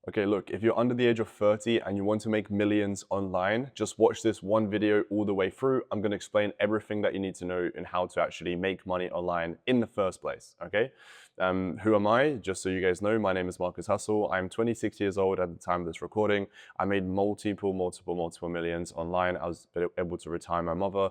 Okay, look, if you're under the age of 30 and you want to make millions online, just watch this one video all the way through. I'm going to explain everything that you need to know in how to actually make money online in the first place, okay? Who am I? Just so you guys know, my name is Marcus Hustle. I'm 26 years old at the time of this recording. I made multiple millions online. I was able to retire my mother,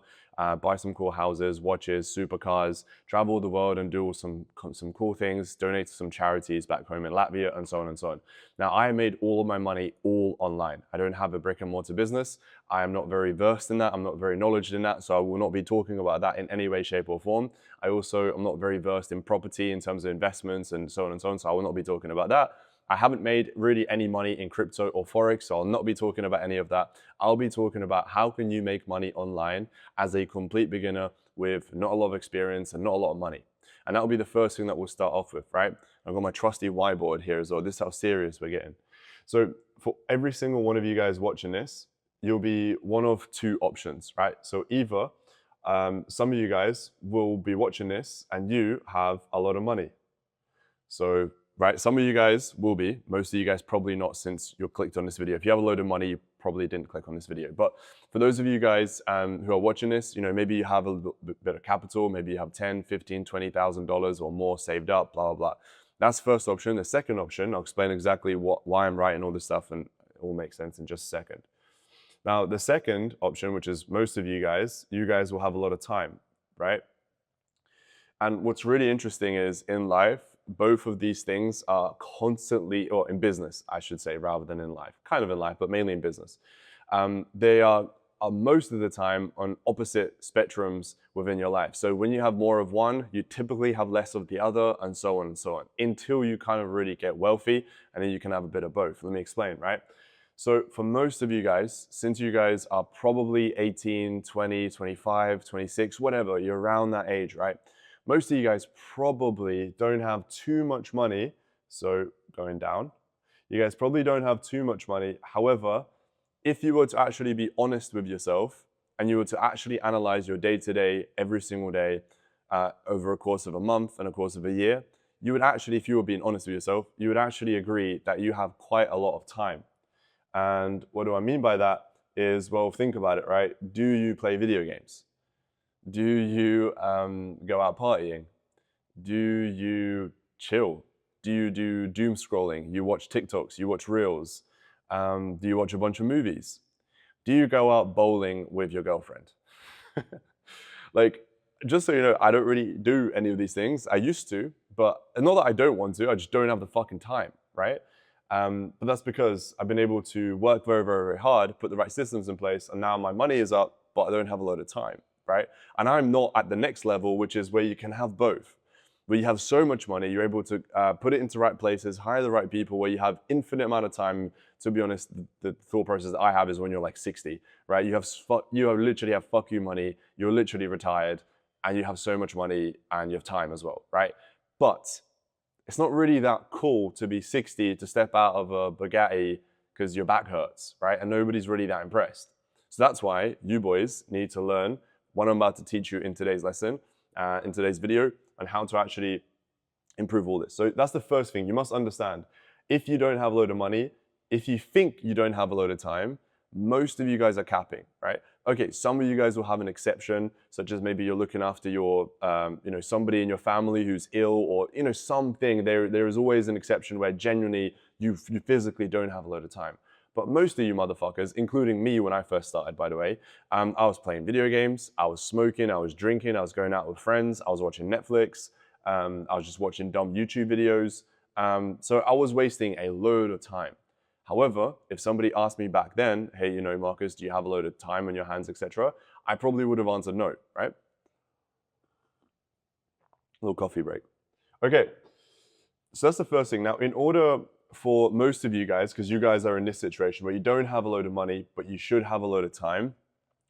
buy some cool houses, watches, supercars, travel the world and do some cool things, donate to some charities back home in Latvia, and so on and so on. Now, I made all of my money all online. I don't have a brick and mortar business. I am not very versed in that. I'm not very knowledgeable in that. So I will not be talking about that in any way, shape or form. I also am not very versed in property in terms of investments and so on and so on. So I will not be talking about that. I haven't made really any money in crypto or Forex, so I'll not be talking about any of that. I'll be talking about how can you make money online as a complete beginner with not a lot of experience and not a lot of money. And that'll be the first thing that we'll start off with, right? I've got my trusty whiteboard here as well. This is how serious we're getting. So for every single one of you guys watching this, you'll be one of two options, right? So either some of you guys will be watching this and you have a lot of money. So, right, some of you guys will be, most of you guys probably not, since you clicked on this video. If you have a load of money, you probably didn't click on this video. But for those of you guys who are watching this, maybe you have a little bit of capital, maybe you have $10, $15, $20,000 or more saved up, blah, blah, blah. That's the first option. The second option, I'll explain exactly why I'm writing all this stuff, and it will make sense in just a second. Now, the second option, which is most of you guys will have a lot of time, right? And what's really interesting is in life, both of these things are constantly, or in business, I should say, rather than in life, kind of in life, but mainly in business. They are most of the time on opposite spectrums within your life. So when you have more of one, you typically have less of the other, and so on and so on, until you kind of really get wealthy, and then you can have a bit of both. Let me explain, right? So for most of you guys, since you guys are probably 18, 20, 25, 26, whatever, you're around that age, right? Most of you guys probably don't have too much money. So going down, you guys probably don't have too much money. However, if you were to actually be honest with yourself and you were to actually analyze your day-to-day, every single day, over a course of a month and a course of a year, you would actually, if you were being honest with yourself, you would actually agree that you have quite a lot of time. And what do I mean by that is, well, think about it, right? Do you play video games? Do you go out partying? Do you chill? Do you do doom scrolling? You watch TikToks, you watch Reels? Do you watch a bunch of movies? Do you go out bowling with your girlfriend? Like, just so you know, I don't really do any of these things. I used to, but not that I don't want to, I just don't have the fucking time, right? But that's because I've been able to work very, very, very hard, put the right systems in place, and now my money is up, but I don't have a lot of time, right? And I'm not at the next level, which is where you can have both. Where you have so much money, you're able to put it into right places, hire the right people, where you have infinite amount of time. To be honest, the thought process that I have is when you're like 60, right? You literally have fuck you money, you're literally retired, and you have so much money and you have time as well, right? But it's not really that cool to be 60 to step out of a Bugatti because your back hurts, right? And nobody's really that impressed. So that's why you boys need to learn what I'm about to teach you in today's lesson, in today's video, and how to actually improve all this. So that's the first thing you must understand. If you don't have a load of money, if you think you don't have a load of time, most of you guys are capping, right? Okay, some of you guys will have an exception, such as maybe you're looking after your, somebody in your family who's ill, or something. There is always an exception where genuinely you physically don't have a load of time. But most of you motherfuckers, including me when I first started, by the way, I was playing video games, I was smoking, I was drinking, I was going out with friends, I was watching Netflix, I was just watching dumb YouTube videos. So I was wasting a load of time. However, if somebody asked me back then, hey, Marcus, do you have a load of time on your hands, etc., I probably would have answered no, right? A little coffee break. Okay, so that's the first thing. Now, in order for most of you guys, because you guys are in this situation where you don't have a load of money, but you should have a load of time.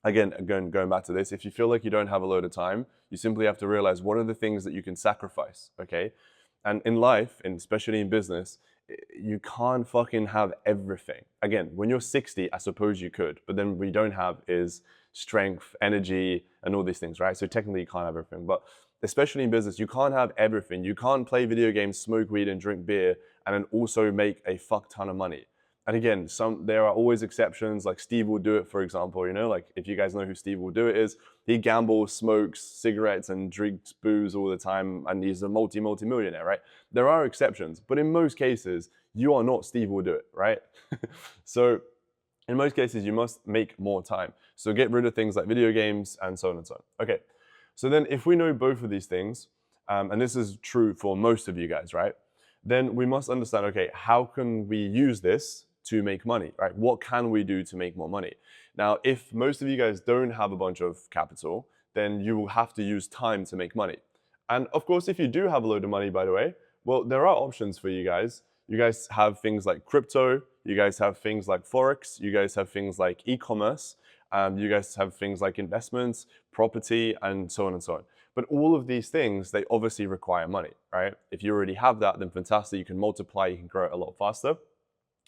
Again, going back to this, if you feel like you don't have a load of time, you simply have to realize what are the things that you can sacrifice, okay? And in life, and especially in business, you can't fucking have everything. Again, when you're 60, I suppose you could, but then what you don't have is strength, energy, and all these things, right? So technically you can't have everything. But especially in business, you can't have everything. You can't play video games, smoke weed, and drink beer, and then also make a fuck ton of money. And again, there are always exceptions, like Steve Will Do It, for example, like if you guys know who Steve Will Do It is, he gambles, smokes cigarettes, and drinks booze all the time, and he's a multi-millionaire, right? There are exceptions, but in most cases, you are not Steve Will Do It, right? So in most cases, you must make more time. So get rid of things like video games and so on and so on. Okay, so then if we know both of these things, and this is true for most of you guys, right? Then we must understand, okay, how can we use this to make money, right? What can we do to make more money? Now, if most of you guys don't have a bunch of capital, then you will have to use time to make money. And of course, if you do have a load of money, by the way, well, there are options for you guys. You guys have things like crypto, you guys have things like Forex, you guys have things like e-commerce, you guys have things like investments, property, and so on and so on. But all of these things, they obviously require money, right? If you already have that, then fantastic, you can multiply, you can grow it a lot faster.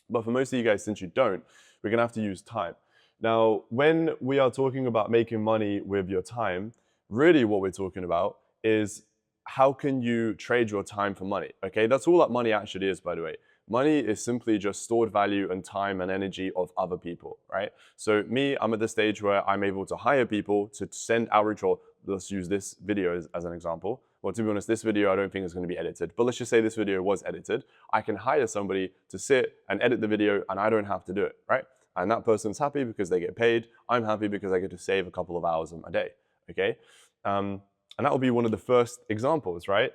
But for most of you guys, since you don't, we're gonna have to use time. Now, when we are talking about making money with your time, really what we're talking about is how can you trade your time for money, okay? That's all that money actually is, by the way. Money is simply just stored value and time and energy of other people, right? So me, I'm at the stage where I'm able to hire people to send outreach, or let's use this video as an example. Well, to be honest, this video I don't think is going to be edited, but let's just say this video was edited. I can hire somebody to sit and edit the video and I don't have to do it, right? And that person's happy because they get paid. I'm happy because I get to save a couple of hours a day, okay? And that will be one of the first examples, right?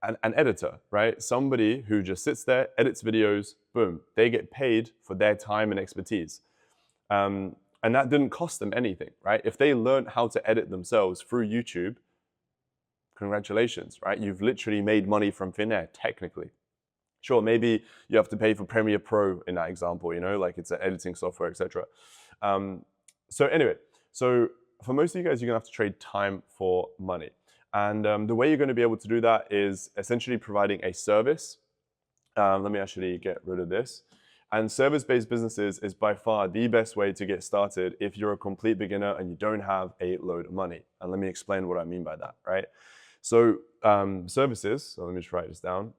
An editor, right? Somebody who just sits there, edits videos, boom, they get paid for their time and expertise. And that didn't cost them anything, right? If they learned how to edit themselves through YouTube, congratulations, right? You've literally made money from thin air, technically. Sure, maybe you have to pay for Premiere Pro in that example, like it's an editing software, etc. So anyway, so for most of you guys, you're gonna have to trade time for money. And the way you're gonna be able to do that is essentially providing a service. Let me actually get rid of this. And service-based businesses is by far the best way to get started if you're a complete beginner and you don't have a load of money. And let me explain what I mean by that, right? So services, so let me just write this down.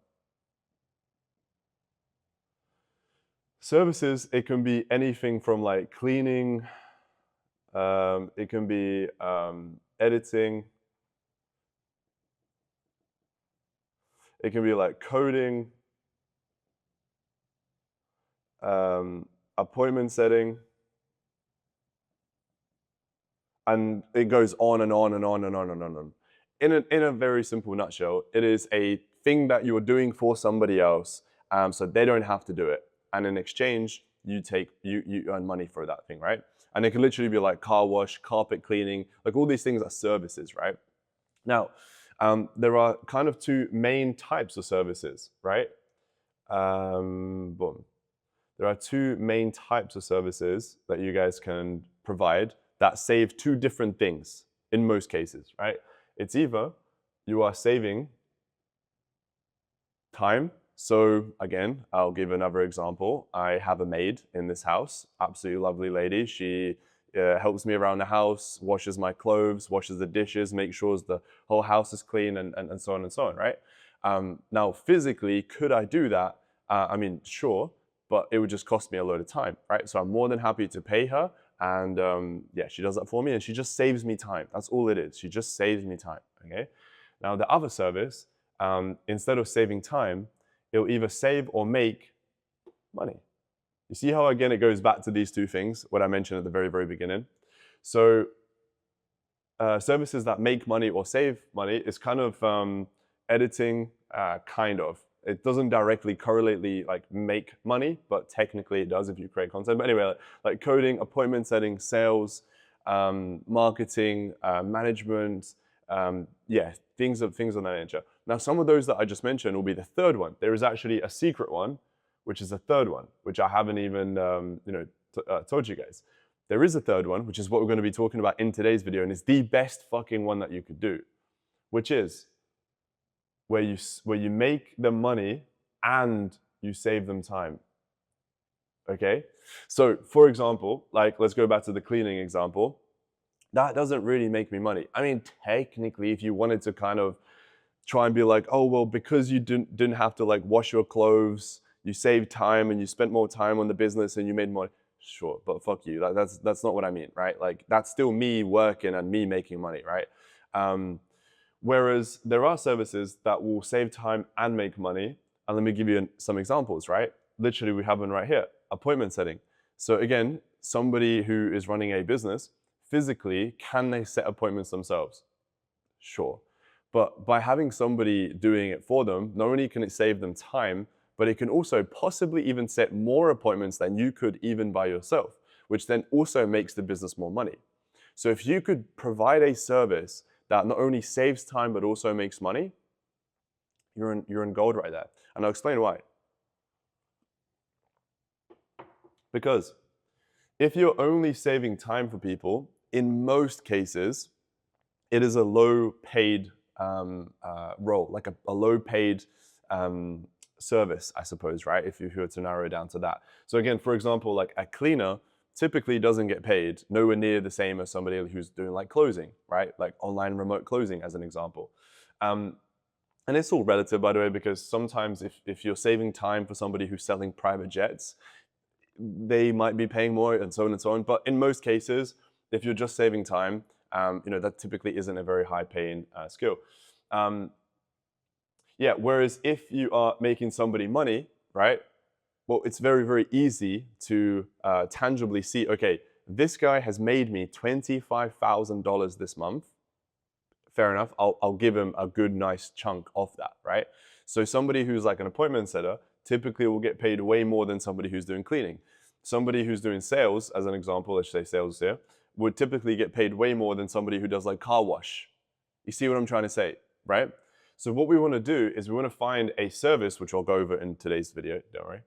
Services, it can be anything from like cleaning, it can be editing, it can be like coding, appointment setting, and it goes on and on and on and on and on. In a very simple nutshell, it is a thing that you're doing for somebody else, so they don't have to do it. And in exchange, you earn money for that thing, right? And it can literally be like car wash, carpet cleaning, like all these things are services, right? Now, there are kind of two main types of services, right? Boom. There are two main types of services that you guys can provide that save two different things in most cases, right? It's either you are saving time. So again, I'll give another example. I have a maid in this house, absolutely lovely lady. She helps me around the house, washes my clothes, washes the dishes, makes sure the whole house is clean, and so on and so on, right? Now, physically, could I do that? I mean, sure, but it would just cost me a load of time, right? So I'm more than happy to pay her, and yeah, she does that for me, and she just saves me time. That's all it is. She just saves me time, okay? Now, the other service, instead of saving time, it'll either save or make money. You see how, again, it goes back to these two things, what I mentioned at the very, very beginning. So services that make money or save money is kind of editing, kind of. It doesn't directly correlately like make money, but technically it does if you create content. But anyway, like coding, appointment setting, sales, marketing, management, yeah, things of that nature. Now, some of those that I just mentioned will be the third one. There is actually a secret one, which is the third one, which I haven't even told you guys. There is a third one, which is what we're going to be talking about in today's video, and it's the best fucking one that you could do, which is where you make them money and you save them time. Okay? So, for example, like let's go back to the cleaning example. That doesn't really make me money. I mean, technically, if you wanted to kind of try and be like, oh, well, because you didn't have to like wash your clothes, you saved time and you spent more time on the business and you made more. Sure, but fuck you. That's not what I mean, right? Like that's still me working and me making money, right? Whereas there are services that will save time and make money. And let me give you some examples, right? Literally, we have one right here, appointment setting. So again, somebody who is running a business, physically, can they set appointments themselves? Sure. But by having somebody doing it for them, not only can it save them time, but it can also possibly even set more appointments than you could even by yourself, which then also makes the business more money. So if you could provide a service that not only saves time but also makes money, you're in gold right there. And I'll explain why. Because if you're only saving time for people, in most cases, it is a low-paid role, like a low-paid service, I suppose, right? If you were to narrow it down to that. So again, for example, like a cleaner typically doesn't get paid nowhere near the same as somebody who's doing like closing, right? Like online remote closing as an example. And it's all relative, by the way, because sometimes if you're saving time for somebody who's selling private jets, they might be paying more and so on and so on. But in most cases, if you're just saving time, that typically isn't a very high paying skill. Whereas if you are making somebody money, right? Well, it's very, very easy to tangibly see, okay, this guy has made me $25,000 this month. Fair enough, I'll give him a good, nice chunk of that, right? So somebody who's like an appointment setter typically will get paid way more than somebody who's doing cleaning. Somebody who's doing sales, as an example, let's say sales here, would typically get paid way more than somebody who does like car wash. You see what I'm trying to say, right? So what we want to do is we want to find a service, which I'll go over in today's video, don't worry,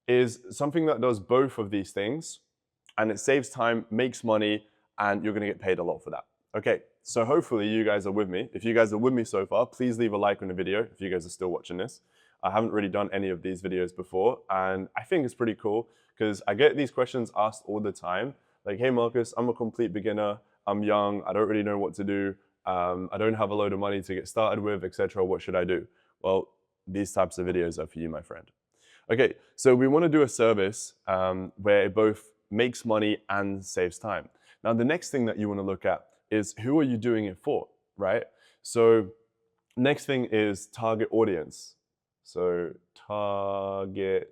is something that does both of these things, and it saves time, makes money, and you're going to get paid a lot for that. Okay, so hopefully you guys are with me. If you guys are with me so far, please leave a like on the video if you guys are still watching this. I haven't really done any of these videos before, and I think it's pretty cool because I get these questions asked all the time. Like, hey Marcus, I'm a complete beginner, I'm young, I don't really know what to do, I don't have a load of money to get started with, etc. What should I do? Well, these types of videos are for you, my friend. Okay, so we want to do a service where it both makes money and saves time. Now, the next thing that you want to look at is who are you doing it for, right? So next thing is target audience. So target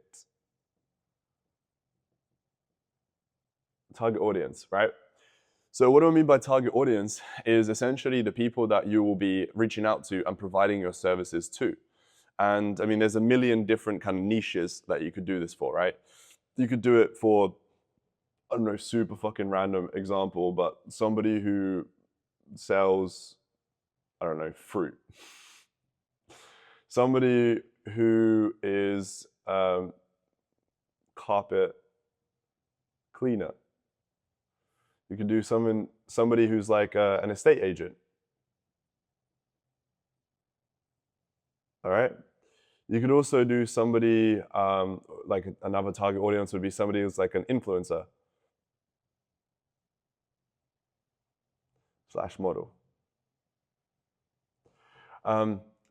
audience, right? So what do I mean by target audience is essentially the people that you will be reaching out to and providing your services to. And I mean, there's a million different kind of niches that you could do this for, right? You could do it for, I don't know, super fucking random example, but somebody who sells, I don't know, fruit. Somebody who is carpet cleaner. You could do somebody who's like an estate agent. All right. You could also do somebody, like another target audience would be somebody who's like an influencer / model.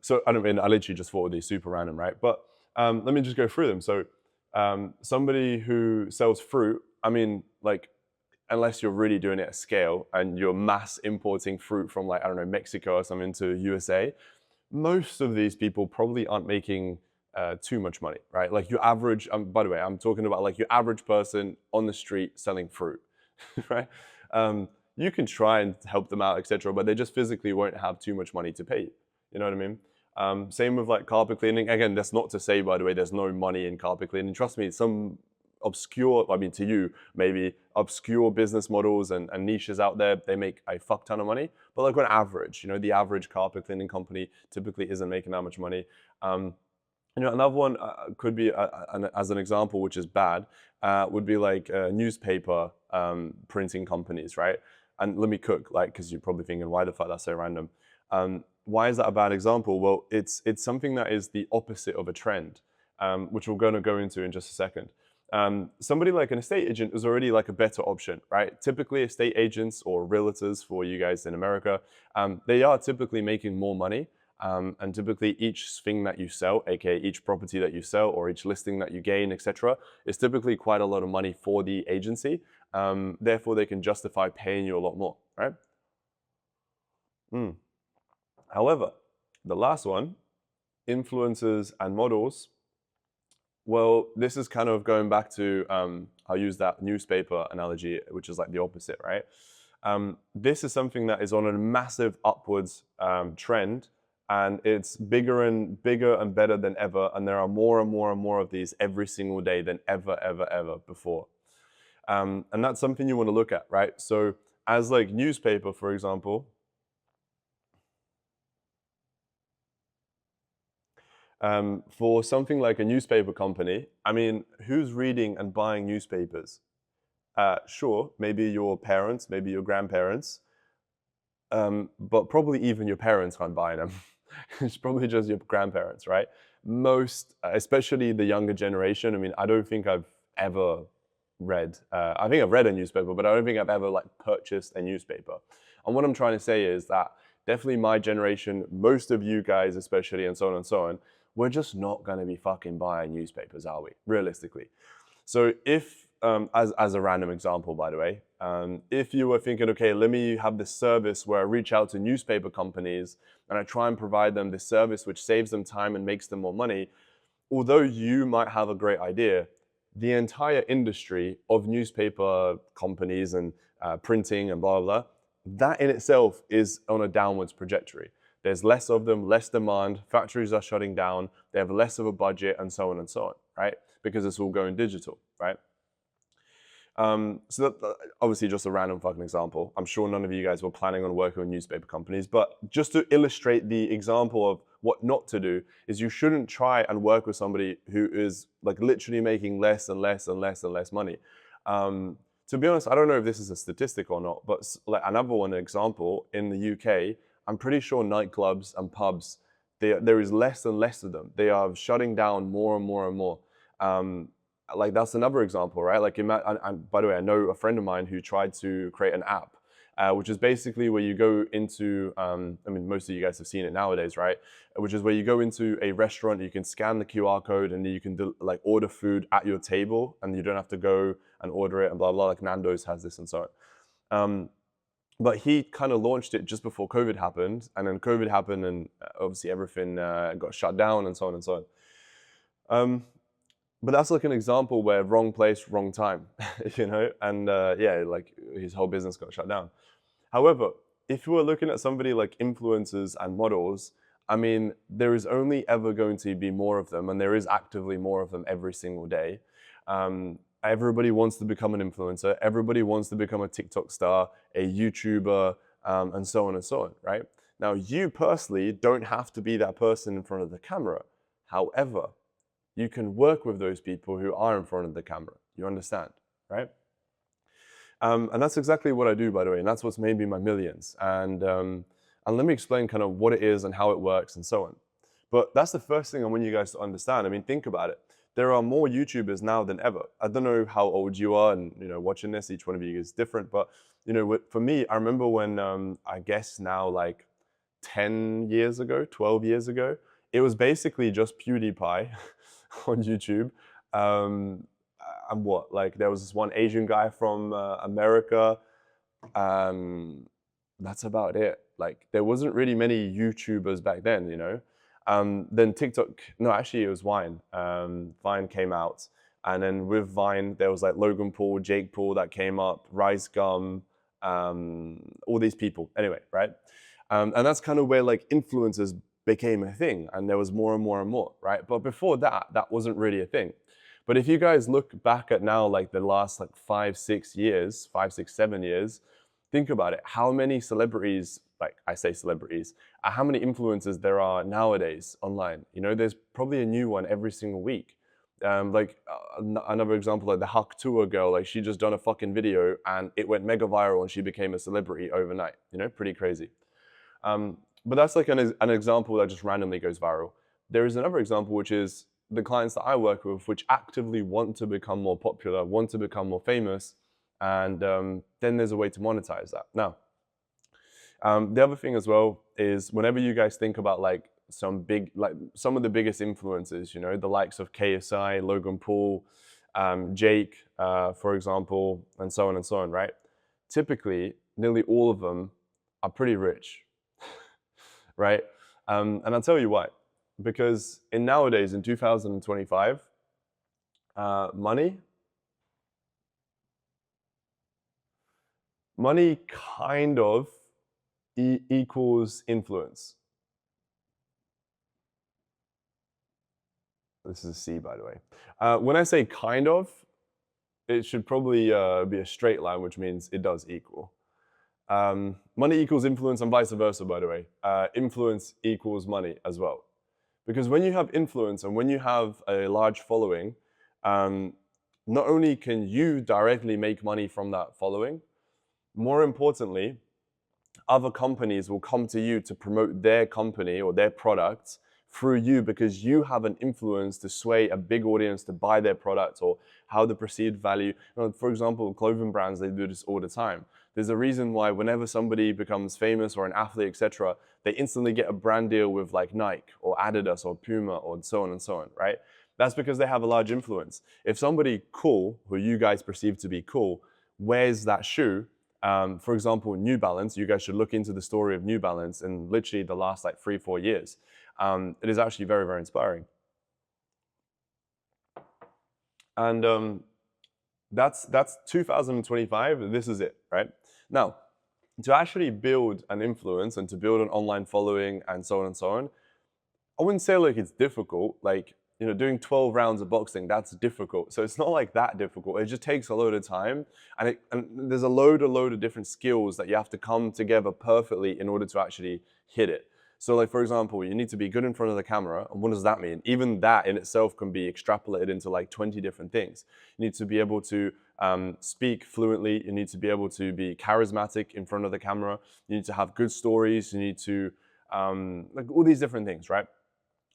So I literally just thought of these super random, right? But let me just go through them. So somebody who sells fruit, I mean, like, unless you're really doing it at scale and you're mass importing fruit from like, I don't know, Mexico or something to USA, most of these people probably aren't making too much money, right? Like your average, by the way, I'm talking about like your average person on the street selling fruit, right? You can try and help them out, etc., but they just physically won't have too much money to pay you. You know what I mean? Same with like carpet cleaning. Again, that's not to say, by the way, there's no money in carpet cleaning. Trust me, some obscure, I mean to you, maybe obscure business models and niches out there, they make a fuck ton of money. But like on average, the average carpet cleaning company typically isn't making that much money. Another one could be, as an example, which is bad, would be like newspaper printing companies, right? And let me cook, like, because you're probably thinking, why the fuck that's so random? Why is that a bad example? Well, it's something that is the opposite of a trend, which we're going to go into in just a second. Somebody like an estate agent is already like a better option, right? Typically, estate agents or realtors for you guys in America, they are typically making more money. And typically each thing that you sell, aka each property that you sell or each listing that you gain, etc., is typically quite a lot of money for the agency. Therefore, they can justify paying you a lot more, right? However, the last one, influencers and models. Well, this is kind of going back to, I'll use that newspaper analogy, which is like the opposite, right? This is something that is on a massive upwards trend, and it's bigger and bigger and better than ever. And there are more and more and more of these every single day than ever, ever, ever before. And that's something you want to look at, right? So as like newspaper, for example, for something like a newspaper company, I mean, who's reading and buying newspapers? Sure, maybe your parents, maybe your grandparents, but probably even your parents aren't buying them. It's probably just your grandparents, right? Most, especially the younger generation. I mean, I don't think I've ever read. I think I've read a newspaper, but I don't think I've ever like purchased a newspaper. And what I'm trying to say is that definitely my generation, most of you guys especially, and so on and so on, we're just not going to be fucking buying newspapers, are we? Realistically. So if, as a random example, by the way, if you were thinking, okay, let me have this service where I reach out to newspaper companies and I try and provide them this service which saves them time and makes them more money, although you might have a great idea, the entire industry of newspaper companies and printing and blah, blah, blah, that in itself is on a downwards trajectory. There's less of them, less demand, factories are shutting down, they have less of a budget, and so on, right? Because it's all going digital, right? So that, obviously just a random fucking example. I'm sure none of you guys were planning on working with newspaper companies, but just to illustrate the example of what not to do is you shouldn't try and work with somebody who is like literally making less and less and less and less money. To be honest, I don't know if this is a statistic or not, but like another one example in the UK, I'm pretty sure nightclubs and pubs, there is less and less of them. They are shutting down more and more and more. Like that's another example, right? Like, and by the way, I know a friend of mine who tried to create an app, which is basically where you go into, I mean, most of you guys have seen it nowadays, right? Which is where you go into a restaurant, you can scan the QR code and you can like order food at your table and you don't have to go and order it and blah, blah, like Nando's has this and so on. But he kind of launched it just before COVID happened, and then COVID happened and obviously everything got shut down and so on and so on. But that's like an example where wrong place, wrong time, you know? And yeah, like his whole business got shut down. However, if you were looking at somebody like influencers and models, I mean, there is only ever going to be more of them, and there is actively more of them every single day. Everybody wants to become an influencer. Everybody wants to become a TikTok star, a YouTuber, and so on, right? Now, you personally don't have to be that person in front of the camera. However, you can work with those people who are in front of the camera. You understand, right? And that's exactly what I do, by the way, and that's what's made me my millions. And let me explain kind of what it is and how it works and so on. But that's the first thing I want you guys to understand. I mean, think about it. There are more YouTubers now than ever. I don't know how old you are, and you know, watching this, each one of you is different. But you know, for me, I remember when I guess now like 10 years ago, 12 years ago, it was basically just PewDiePie on YouTube. And what, like there was this one Asian guy from America. That's about it. Like there wasn't really many YouTubers back then, you know. Then TikTok, no, actually it was Vine. Vine came out, and then with Vine there was like Logan Paul, Jake Paul that came up, Rice Gum, all these people. Anyway, right? And that's kind of where like influencers became a thing, and there was more and more and more, right? But before that, that wasn't really a thing. But if you guys look back at now, like the last like 5, 6 years, 5, 6, 7 years, think about it. How many celebrities, like I say celebrities, how many influencers there are nowadays online? You know, there's probably a new one every single week. Another example, like the Huck Tour girl, like she just done a fucking video and it went mega viral and she became a celebrity overnight. You know, pretty crazy. But that's like an example that just randomly goes viral. There is another example, which is the clients that I work with, which actively want to become more popular, want to become more famous, and then there's a way to monetize that. Now, The other thing as well is whenever you guys think about like some of the biggest influencers, you know, the likes of KSI, Logan Paul, Jake, for example, and so on and so on, right? Typically, nearly all of them are pretty rich, right? And I'll tell you why. Because nowadays, in 2025, money kind of equals influence. This is a C, by the way. When I say kind of, it should probably be a straight line, which means it does equal. Money equals influence and vice versa, by the way. Influence equals money as well. Because when you have influence and when you have a large following, not only can you directly make money from that following, more importantly, other companies will come to you to promote their company or their products through you because you have an influence to sway a big audience to buy their product or how the perceived value. You know, for example, clothing brands, they do this all the time. There's a reason why whenever somebody becomes famous or an athlete, etc., they instantly get a brand deal with like Nike or Adidas or Puma or so on and so on, right? That's because they have a large influence. If somebody cool, who you guys perceive to be cool, wears that shoe, for example, New Balance, you guys should look into the story of New Balance in literally the last like 3-4 years. It is actually very, very inspiring. And that's 2025, this is it, right? Now, to actually build an influence and to build an online following and so on and so on, I wouldn't say like it's difficult. Like, you know, doing 12 rounds of boxing, that's difficult. So it's not like that difficult. It just takes a load of time. And there's a load of different skills that you have to come together perfectly in order to actually hit it. So like, for example, you need to be good in front of the camera. And what does that mean? Even that in itself can be extrapolated into like 20 different things. You need to be able to speak fluently. You need to be able to be charismatic in front of the camera. You need to have good stories. You need to, like all these different things, right?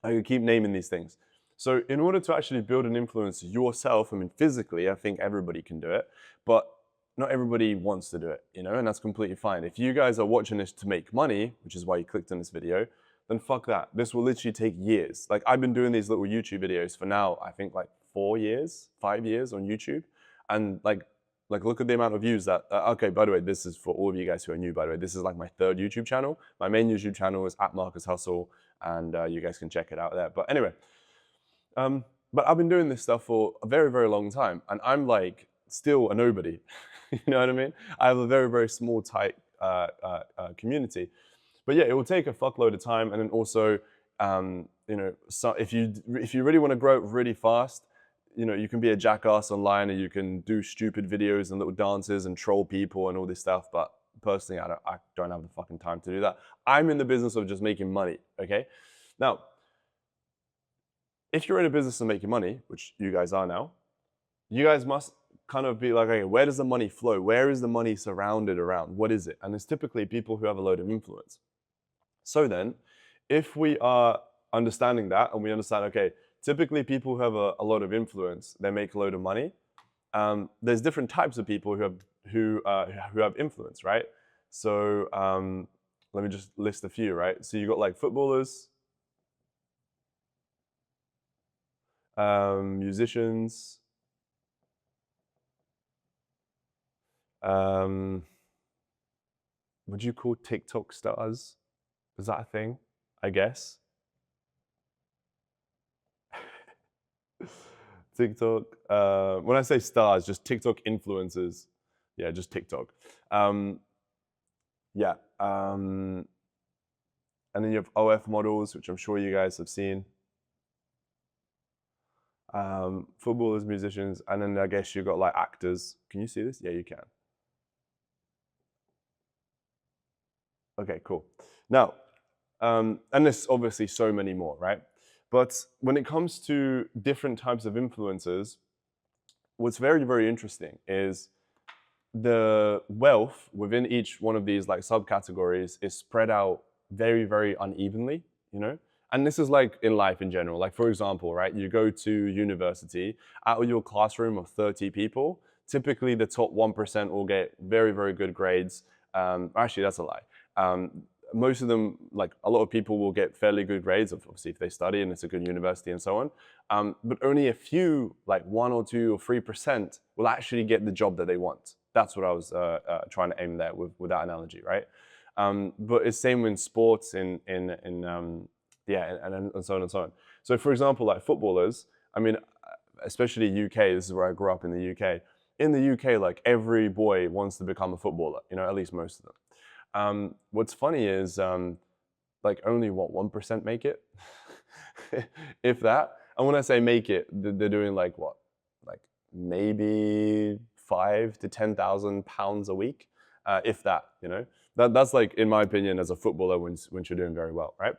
I could keep naming these things. So in order to actually build an influence yourself, I mean, physically, I think everybody can do it, but not everybody wants to do it, you know, and that's completely fine. If you guys are watching this to make money, which is why you clicked on this video, then fuck that. This will literally take years. Like I've been doing these little YouTube videos for now, I think like 4 years, 5 years on YouTube. And like look at the amount of views that, okay, by the way, this is for all of you guys who are new, by the way, this is like my 3rd YouTube channel. My main YouTube channel is @MarcusHustle, and you guys can check it out there. But anyway, but I've been doing this stuff for a very, very long time, and I'm like still a nobody. You know what I mean? I have a very, very small, tight community. But yeah, it will take a fuckload of time, and then also, you know, so if you really want to grow really fast, you know, you can be a jackass online, and you can do stupid videos and little dances and troll people and all this stuff. But personally, I don't have the fucking time to do that. I'm in the business of just making money. Okay, now, if you're in a business of making money, which you guys are now, you guys must kind of be like, okay, where does the money flow? Where is the money surrounded around? What is it? And it's typically people who have a load of influence. So then, if we are understanding that and we understand, okay, typically people who have a lot of influence, they make a load of money. There's different types of people who have influence, right? So let me just list a few, right? So you got like footballers, musicians, would you call TikTok stars? Is that a thing? I guess. TikTok. When I say stars, just TikTok influencers. Yeah, just TikTok. Yeah. And then you have OF models, which I'm sure you guys have seen. Footballers, musicians, and then I guess you got like actors. Can you see this? Yeah, you can. Okay, cool. Now, and there's obviously so many more, right? But when it comes to different types of influencers, what's very, very interesting is the wealth within each one of these like subcategories is spread out very, very unevenly, you know? And this is like in life in general. Like for example, right, you go to university, out of your classroom of 30 people, typically the top 1% will get very, very good grades. Actually, that's a lie. Most of them, like a lot of people will get fairly good grades, obviously if they study and it's a good university and so on. But only a few, like 1 or 2 or 3% will actually get the job that they want. That's what I was trying to aim there with that analogy, right? But it's same in sports, yeah, and so on and so on. So for example, like footballers, I mean, especially UK, this is where I grew up in the UK. In the UK, like every boy wants to become a footballer, you know, at least most of them. What's funny is like only what 1% make it, if that. And when I say make it, they're doing like what, like maybe 5 to 10,000 pounds a week, if that. You know, that's like in my opinion as a footballer when you're doing very well, right?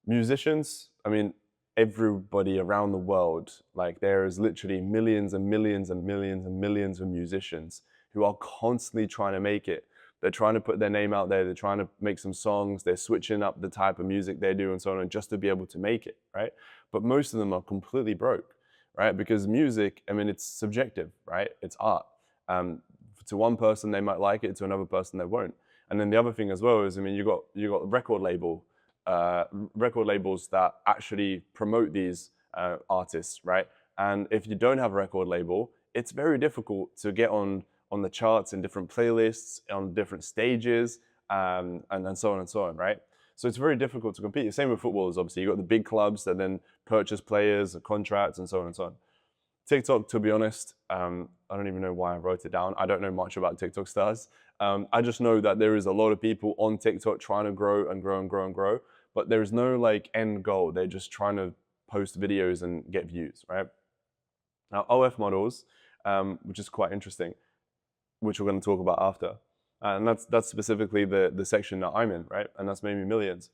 Musicians, I mean, everybody around the world, like there is literally millions and millions and millions and millions of musicians who are constantly trying to make it. They're trying to put their name out there. They're trying to make some songs. They're switching up the type of music they do and so on, just to be able to make it, right? But most of them are completely broke, right? Because music, I mean, it's subjective, right? It's art. To one person, they might like it. To another person, they won't. And then the other thing as well is, I mean, you got record labels that actually promote these artists, right? And if you don't have a record label, it's very difficult to get on the charts in different playlists, on different stages, and so on and so on, right? So it's very difficult to compete. The same with footballers, obviously. You've got the big clubs that then purchase players, contracts, and so on and so on. TikTok, to be honest, I don't even know why I wrote it down. I don't know much about TikTok stars. I just know that there is a lot of people on TikTok trying to grow and grow and grow and grow, but there's no like end goal. They're just trying to post videos and get views, right? Now, OF models, which is quite interesting, which we're going to talk about after. And that's specifically the section that I'm in, right? And that's maybe millions.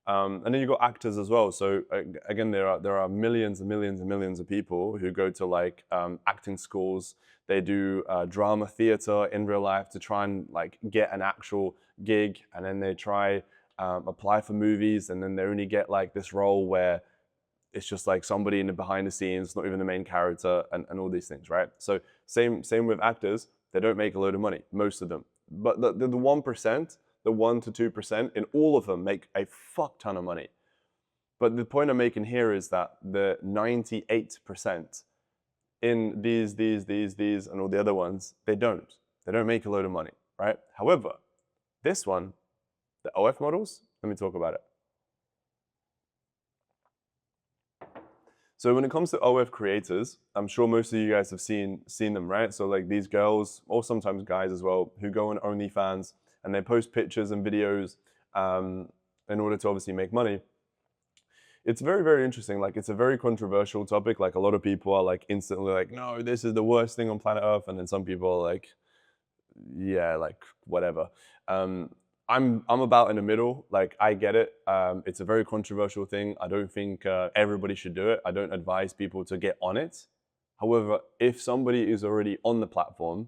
And then you've got actors as well. So again, there are millions and millions and millions of people who go to like acting schools. They do drama theater in real life to try and like get an actual gig, and then they try apply for movies, and then they only get like this role where it's just like somebody in the behind the scenes, not even the main character, and all these things, right? So same with actors. They don't make a load of money, most of them. But the 1%, the 1 to 2% in all of them make a fuck ton of money. But the point I'm making here is that the 98% in these, and all the other ones, they don't make a load of money, right? However, this one, the OF models, let me talk about it. So when it comes to OF creators, I'm sure most of you guys have seen them, right? So like these girls, or sometimes guys as well, who go on OnlyFans and they post pictures and videos in order to obviously make money. It's very, very interesting. Like it's a very controversial topic. Like a lot of people are like instantly like, no, this is the worst thing on planet Earth. And then some people are like, yeah, like whatever. I'm about in the middle. Like I get it. It's a very controversial thing. I don't think everybody should do it. I don't advise people to get on it. However, if somebody is already on the platform,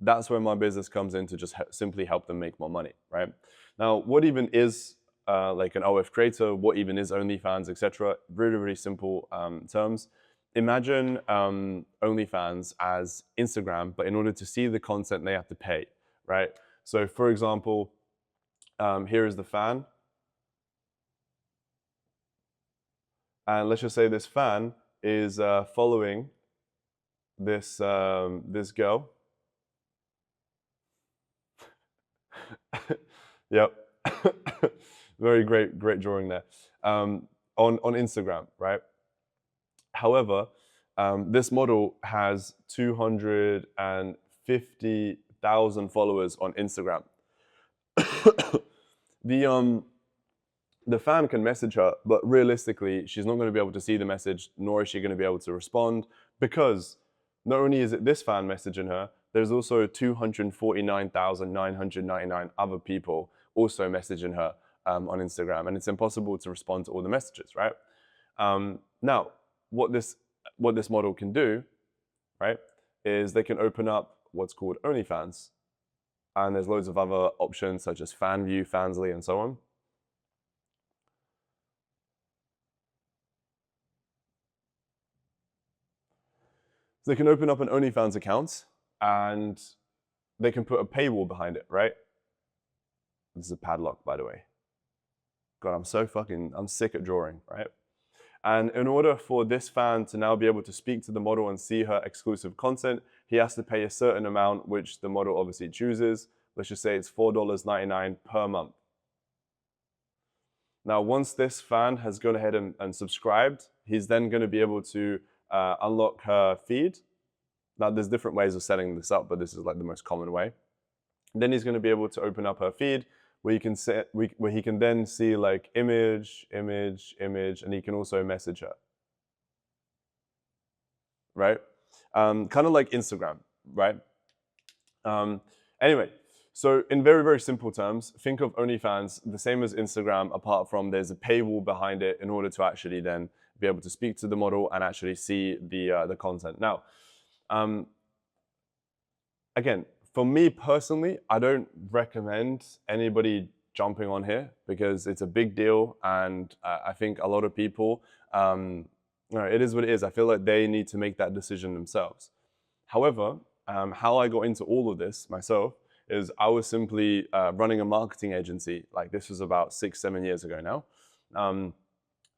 that's where my business comes in to just simply help them make more money, right? Now, what even is like an OF creator? What even is OnlyFans, etc.? Really, really simple terms. Imagine OnlyFans as Instagram, but in order to see the content, they have to pay, right? So, for example, here is the fan. And let's just say this fan is following this, this girl. Yep. Very great drawing there. On Instagram, right? However, this model has 250,000 followers on Instagram. The fan can message her, but realistically, she's not going to be able to see the message, nor is she going to be able to respond, because not only is it this fan messaging her, there's also 249,999 other people also messaging her on Instagram, and it's impossible to respond to all the messages, right? Now, what this model can do, right, is they can open up what's called OnlyFans, and there's loads of other options such as FanView, Fansly, and so on. So they can open up an OnlyFans account and they can put a paywall behind it, right? This is a padlock, by the way. God, I'm sick at drawing, right? And in order for this fan to now be able to speak to the model and see her exclusive content, he has to pay a certain amount, which the model obviously chooses. Let's just say it's $4.99 per month. Now, once this fan has gone ahead and subscribed, he's then going to be able to unlock her feed. Now, there's different ways of setting this up, but this is like the most common way. Then he's going to be able to open up her feed where he can then see like image, image, image, and he can also message her. Right? Kind of like Instagram, right? Anyway, so in very, very simple terms, think of OnlyFans the same as Instagram, apart from there's a paywall behind it in order to actually then be able to speak to the model and actually see the content. Now, again, for me personally, I don't recommend anybody jumping on here because it's a big deal, and I think a lot of people, it is what it is. I feel like they need to make that decision themselves. However, how I got into all of this myself is I was simply running a marketing agency. Like this was about 6-7 years ago now.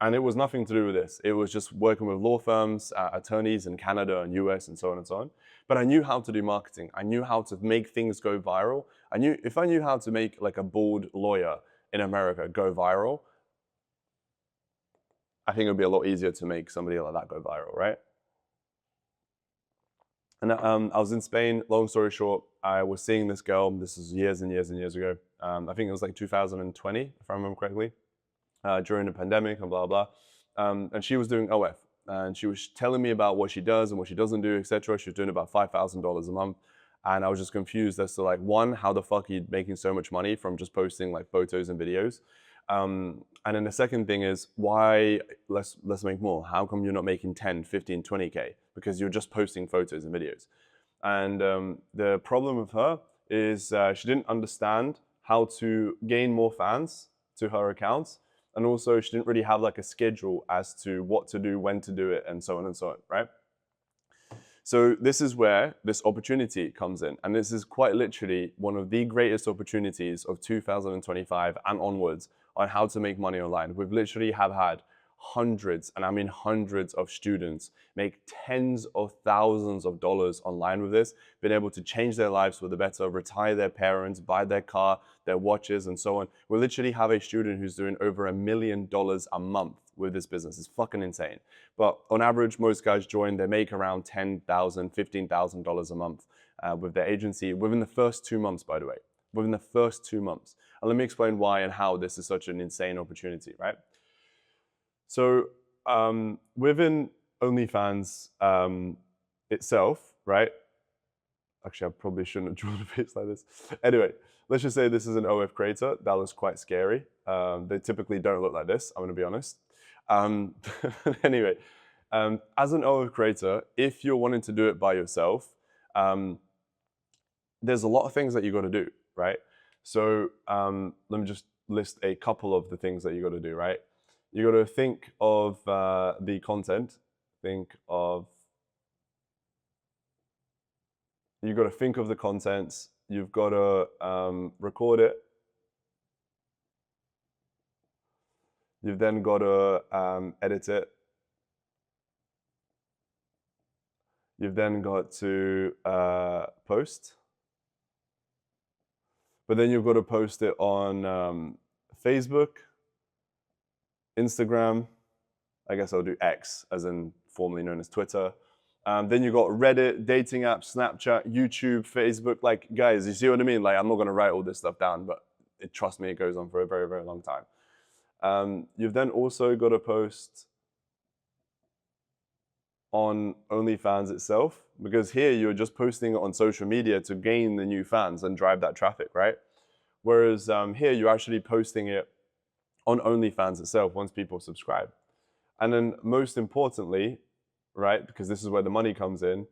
And it was nothing to do with this. It was just working with law firms, attorneys in Canada and US and so on and so on. But I knew how to do marketing. I knew how to make things go viral. If I knew how to make like a bald lawyer in America go viral, I think it would be a lot easier to make somebody like that go viral, right? And I was in Spain, long story short, I was seeing this girl, this is years and years and years ago. I think it was like 2020, if I remember correctly. During the pandemic and blah, blah. And she was doing OF. And she was telling me about what she does and what she doesn't do, etc. She was doing about $5,000 a month. And I was just confused as to like, one, how the fuck are you making so much money from just posting like photos and videos? And then the second thing is, why, let's make more. How come you're not making 10, 15, 20K? Because you're just posting photos and videos. And the problem with her is she didn't understand how to gain more fans to her accounts. And also she didn't really have like a schedule as to what to do, when to do it, and so on, right? So this is where this opportunity comes in. And this is quite literally one of the greatest opportunities of 2025 and onwards on how to make money online. We've literally have had hundreds, and I mean hundreds of students make tens of thousands of dollars online with this, been able to change their lives for the better, retire their parents, buy their car, their watches, and so on. We literally have a student who's doing over $1 million a month with this business. It's fucking insane. But on average, most guys join, they make around $10,000, $15,000 a month with their agency within the first 2 months, by the way, within the first 2 months. And let me explain why and how this is such an insane opportunity, right? So within OnlyFans itself, right? Actually, I probably shouldn't have drawn a face like this. Anyway, let's just say this is an OF creator. That looks quite scary. They typically don't look like this, I'm gonna be honest. Anyway, as an OF creator, if you're wanting to do it by yourself, there's a lot of things that you gotta do, right? So let me just list a couple of the things that you gotta do, right? You got to think of the content. You got to think of the contents. You've got to record it. You've then got to edit it. You've then got to post. But then you've got to post it on Facebook, Instagram, I guess I'll do X, as in formerly known as Twitter. Then you've got Reddit, dating apps, Snapchat, YouTube, Facebook. Like, guys, you see what I mean? Like, I'm not going to write all this stuff down, but trust me, it goes on for a very, very long time. You've then also got to post on OnlyFans itself, because here you're just posting it on social media to gain the new fans and drive that traffic, right? Whereas here you're actually posting it on OnlyFans itself once people subscribe. And then most importantly, right, because this is where the money comes in,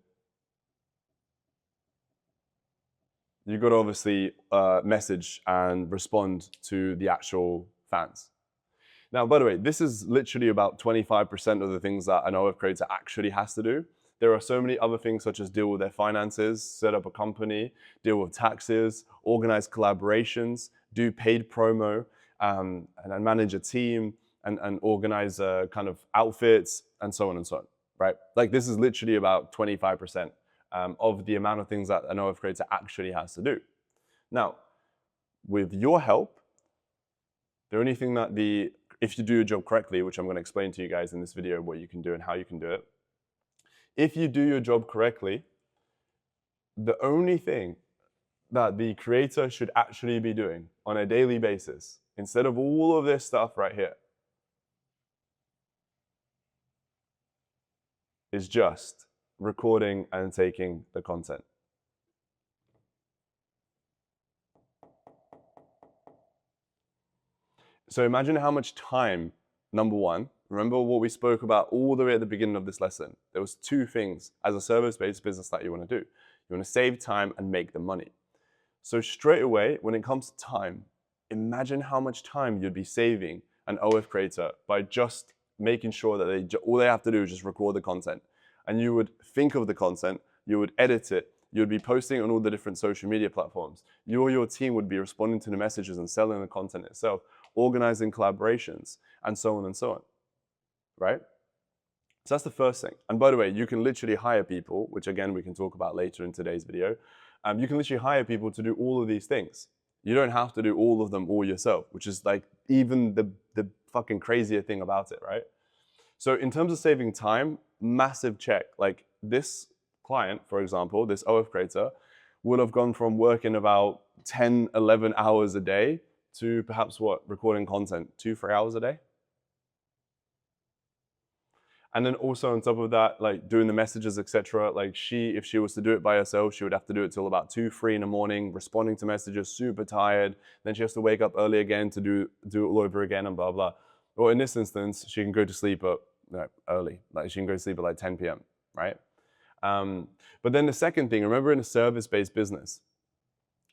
you've got to obviously message and respond to the actual fans. Now, by the way, this is literally about 25% of the things that an OF creator actually has to do. There are so many other things such as deal with their finances, set up a company, deal with taxes, organize collaborations, do paid promo, and manage a team, and organize kind of outfits, and so on and so on, right? Like this is literally about 25% of the amount of things that an OF creator actually has to do. Now, with your help, the only thing that if you do your job correctly, which I'm going to explain to you guys in this video what you can do and how you can do it, if you do your job correctly, the only thing that the creator should actually be doing on a daily basis, instead of all of this stuff right here, is just recording and taking the content. So imagine how much time, number one, remember what we spoke about all the way at the beginning of this lesson. There was two things as a service-based business that you want to do. You want to save time and make the money. So straight away, when it comes to time, imagine how much time you'd be saving an OF creator by just making sure that all they have to do is just record the content. And you would think of the content, you would edit it, you'd be posting on all the different social media platforms. You or your team would be responding to the messages and selling the content itself, organizing collaborations, and so on and so on, right? So that's the first thing. And by the way, you can literally hire people, which again, we can talk about later in today's video. You can literally hire people to do all of these things. You don't have to do all of them all yourself, which is like even the fucking crazier thing about it, right? So in terms of saving time, massive check. Like this client, for example, this OF creator, would have gone from working about 10, 11 hours a day to perhaps what? Recording content, 2-3 hours a day. And then also on top of that, like doing the messages, etc. Like if she was to do it by herself, she would have to do it till about 2-3 in the morning, responding to messages, super tired. Then she has to wake up early again to do it all over again and blah, blah. Well, in this instance, she can go to sleep early. Like she can go to sleep at like 10 p.m., right? But then the second thing, remember in a service-based business,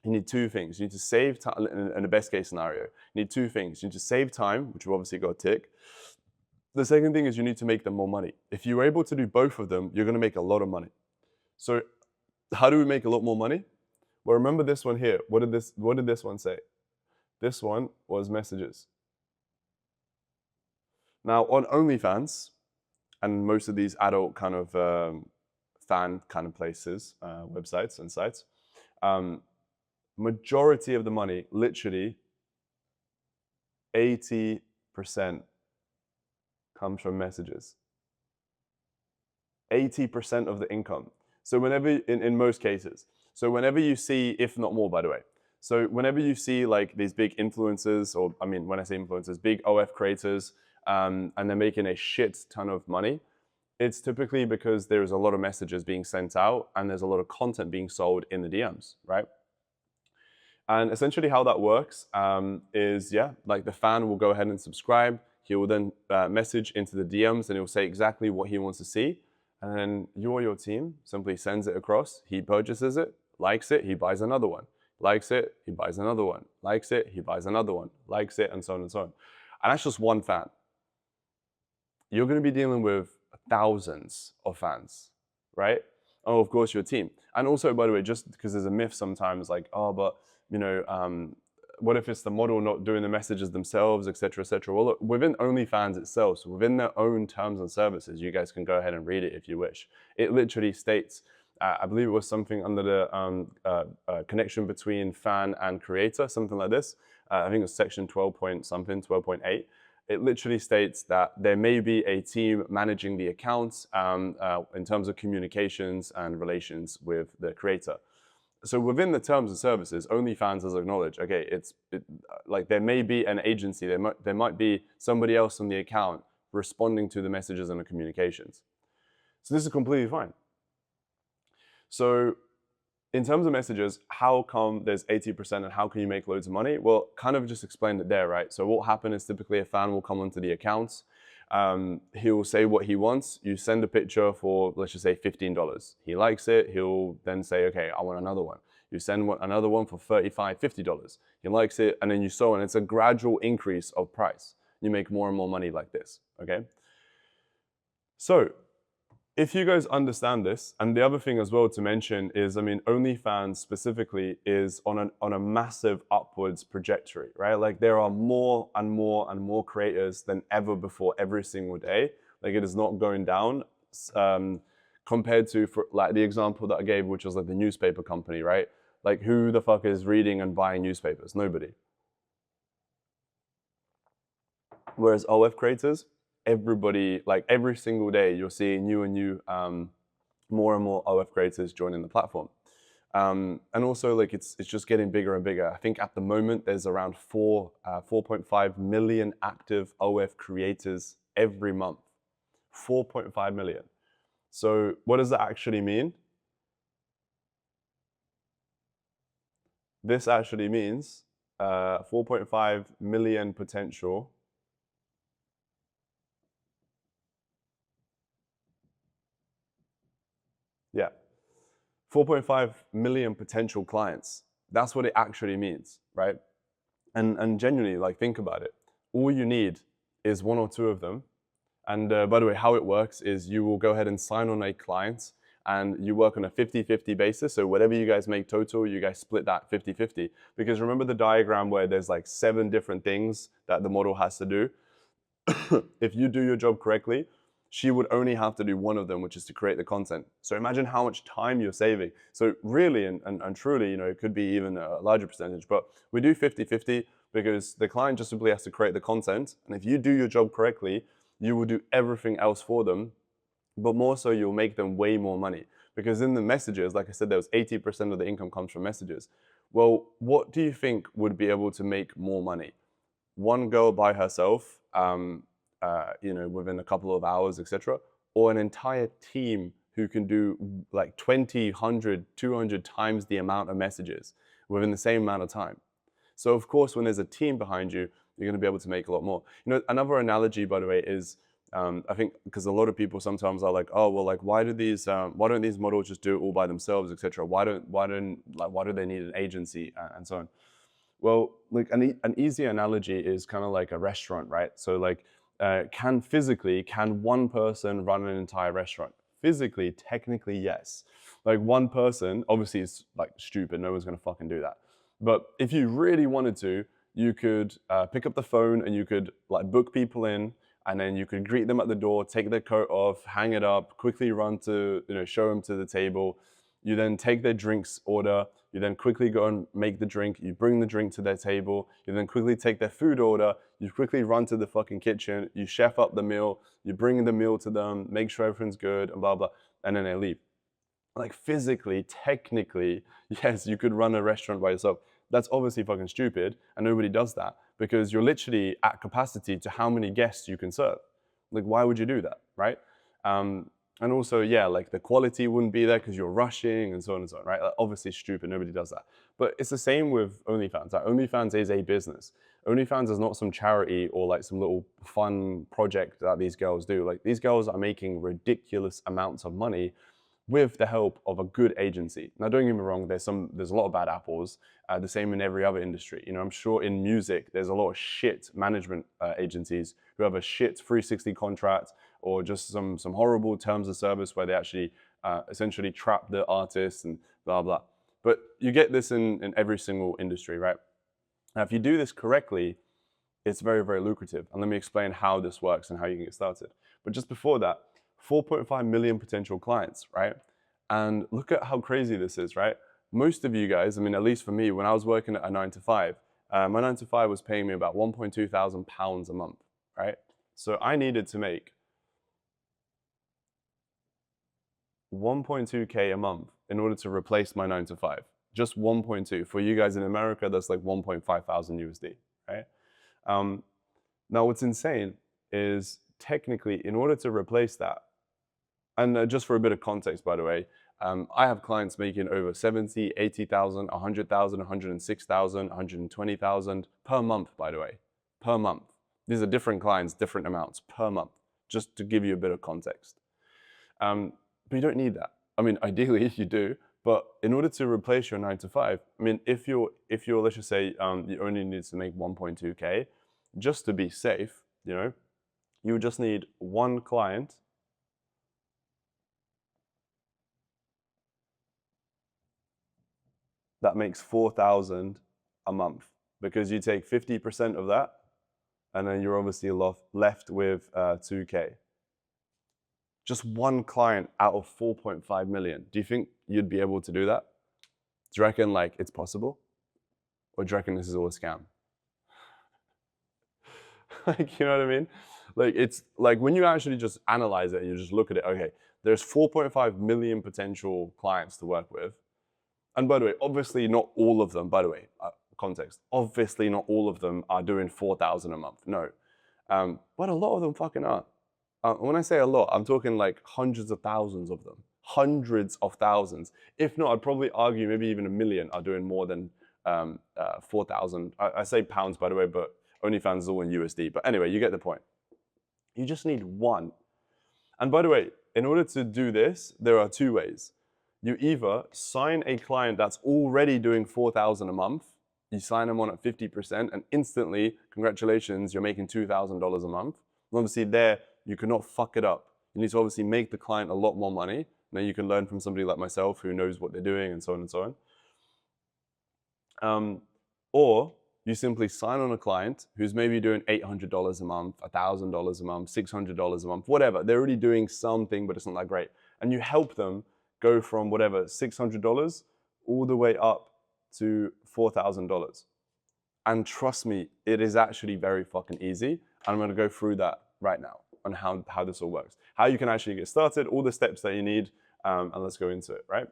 you need two things. You need to save time, in the best case scenario, you need two things. You need to save time, which we've obviously got to tick. The second thing is you need to make them more money. If you're able to do both of them, you're going to make a lot of money. So how do we make a lot more money? Well, remember this one here. What did this one say? This one was messages. Now on OnlyFans, and most of these adult kind of fan kind of places, websites and sites, majority of the money, literally 80%, comes from messages. 80% of the income. So whenever, in most cases, so whenever you see, if not more by the way, so whenever you see like these big influencers, or I mean, when I say influencers, big OF creators, and they're making a shit ton of money, it's typically because there's a lot of messages being sent out and there's a lot of content being sold in the DMs, right? And essentially how that works is, yeah, like the fan will go ahead and subscribe. He will then message into the DMs and he'll say exactly what he wants to see. And then you or your team simply sends it across. He purchases it, likes it, he buys another one. Likes it, he buys another one. Likes it, he buys another one. Likes it, and so on and so on. And that's just one fan. You're going to be dealing with thousands of fans, right? Oh, of course, your team. And also, by the way, just because there's a myth sometimes like, oh, but, you know, what if it's the model not doing the messages themselves, et cetera, et cetera? Well, look, within OnlyFans itself, so within their own terms and services, you guys can go ahead and read it if you wish. It literally states, I believe it was something under the connection between fan and creator, something like this. I think it was section 12 point something, 12.8. It literally states that there may be a team managing the accounts in terms of communications and relations with the creator. So within the terms and services, OnlyFans has acknowledged, okay, like there may be an agency, there might be somebody else on the account responding to the messages and the communications. So this is completely fine. So in terms of messages, how come there's 80% and how can you make loads of money? Well, kind of just explained it there, right? So what will happen is typically a fan will come onto the accounts. He will say what he wants. You send a picture for, let's just say $15. He likes it. He'll then say, okay, I want another one. You send another one for $35, $50. He likes it, and then you so on. It's a gradual increase of price. You make more and more money like this, okay? So if you guys understand this, and the other thing as well to mention is, I mean, OnlyFans specifically is on a massive upwards trajectory, right? Like there are more and more and more creators than ever before every single day. Like it is not going down. Compared to for like the example that I gave, which was like the newspaper company, right? Like who the fuck is reading and buying newspapers? Nobody. Whereas OF creators, everybody, like every single day, you're seeing new and new, more and more OF creators joining the platform. And also, like it's just getting bigger and bigger. I think at the moment there's around 4.5 million active OF creators every month. 4.5 million. So what does that actually mean? This actually means 4.5 million potential. Yeah, 4.5 million potential clients. That's what it actually means, right? And genuinely, like think about it. All you need is one or two of them. And by the way, how it works is you will go ahead and sign on a client and you work on a 50-50 basis. So whatever you guys make total, you guys split that 50-50. Because remember the diagram where there's like 7 different things that the model has to do? If you do your job correctly, she would only have to do one of them, which is to create the content. So imagine how much time you're saving. So really and truly, you know, it could be even a larger percentage, but we do 50-50 because the client just simply has to create the content. And if you do your job correctly, you will do everything else for them, but more so you'll make them way more money. Because in the messages, like I said, there was 80% of the income comes from messages. Well, what do you think would be able to make more money? One girl by herself, you know, within a couple of hours, etc., or an entire team who can do like 20, 100, 200 times the amount of messages within the same amount of time. So of course, when there's a team behind you, you're going to be able to make a lot more. You know, another analogy, by the way, is I think because a lot of people sometimes are like, oh well, like why don't these models just do it all by themselves, etc. Why do they need an agency and so on? Well, like an easy analogy is kind of like a restaurant, right? So like, can one person run an entire restaurant? Physically, technically, yes. Like one person, obviously it's like stupid, no one's gonna fucking do that. But if you really wanted to, you could pick up the phone and you could like book people in, and then you could greet them at the door, take their coat off, hang it up, quickly run to, you know, show them to the table. You then take their drinks order, you then quickly go and make the drink, you bring the drink to their table, you then quickly take their food order, you quickly run to the fucking kitchen, you chef up the meal, you bring the meal to them, make sure everything's good, and blah, blah, and then they leave. Like physically, technically, yes, you could run a restaurant by yourself. That's obviously fucking stupid, and nobody does that because you're literally at capacity to how many guests you can serve. Like, why would you do that, right? And also, yeah, like the quality wouldn't be there because you're rushing and so on and so on, right? Like, obviously stupid, nobody does that. But it's the same with OnlyFans. Like, OnlyFans is a business. OnlyFans is not some charity or like some little fun project that these girls do. Like these girls are making ridiculous amounts of money with the help of a good agency. Now, don't get me wrong, there's a lot of bad apples, the same in every other industry. You know, I'm sure in music, there's a lot of shit management agencies who have a shit 360 contract or just some horrible terms of service where they actually essentially trap the artists and blah, blah. But you get this in every single industry, right? Now, if you do this correctly, it's very, very lucrative. And let me explain how this works and how you can get started. But just before that, 4.5 million potential clients, right? And look at how crazy this is, right? Most of you guys, I mean, at least for me, when I was working at a 9 to 5, my 9 to 5 was paying me about 1.2 thousand pounds a month, right? So I needed to make 1.2K a month in order to replace my 9 to 5. Just 1.2. For you guys in America, that's like 1.5 thousand USD, right? Now, what's insane is technically, in order to replace that, and just for a bit of context, by the way, I have clients making over 70, 80,000, 100,000, 106,000, 120,000 per month, by the way, per month. These are different clients, different amounts per month, just to give you a bit of context. But you don't need that. I mean, ideally you do, but in order to replace your 9 to 5, I mean, if you're let's just say you only need to make 1.2K, just to be safe, you know, you just need one client that makes 4,000 a month, because you take 50% of that, and then you're obviously left with 2K. Just one client out of 4.5 million. Do you think you'd be able to do that? Do you reckon like it's possible? Or do you reckon this is all a scam? Like, you know what I mean? Like, it's like when you actually just analyze it and you just look at it, okay, there's 4.5 million potential clients to work with. And by the way, obviously not all of them, by the way, context, obviously not all of them are doing 4,000 a month, no. But a lot of them fucking are. When I say a lot, I'm talking like hundreds of thousands of them. Hundreds of thousands. If not, I'd probably argue maybe even a million are doing more than 4,000. I say pounds, by the way, but OnlyFans is all in USD. But anyway, you get the point. You just need one. And by the way, in order to do this, there are two ways. You either sign a client that's already doing 4,000 a month, you sign them on at 50%, and instantly, congratulations, you're making $2,000 a month. And obviously there, you cannot fuck it up. You need to obviously make the client a lot more money. Now you can learn from somebody like myself who knows what they're doing and so on and so on. Or you simply sign on a client who's maybe doing $800 a month, $1,000 a month, $600 a month, whatever. They're already doing something, but it's not that great. And you help them go from whatever, $600 all the way up to $4,000. And trust me, it is actually very fucking easy. And I'm going to go through that right now on how this all works. How you can actually get started, all the steps that you need, and let's go into it, right?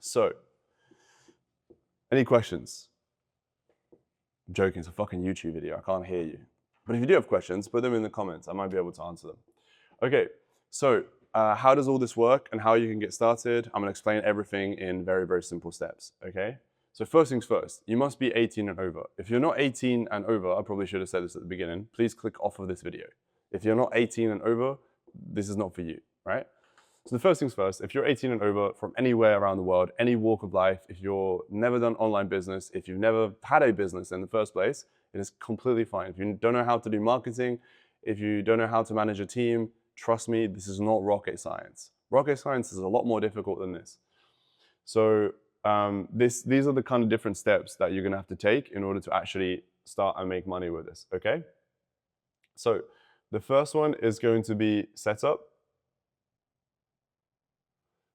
So, any questions? I'm joking, it's a fucking YouTube video, I can't hear you. But if you do have questions, put them in the comments, I might be able to answer them. Okay, so how does all this work and how you can get started? I'm gonna explain everything in very, very simple steps, okay? So first things first, you must be 18 and over. If you're not 18 and over, I probably should have said this at the beginning, please click off of this video. If you're not 18 and over, this is not for you, right? So the first things first, if you're 18 and over from anywhere around the world, any walk of life, if you've never done online business, if you've never had a business in the first place, it is completely fine. If you don't know how to do marketing, if you don't know how to manage a team, trust me, this is not rocket science. Rocket science is a lot more difficult than this. So these are the kind of different steps that you're gonna have to take in order to actually start and make money with this, okay? So the first one is going to be setup.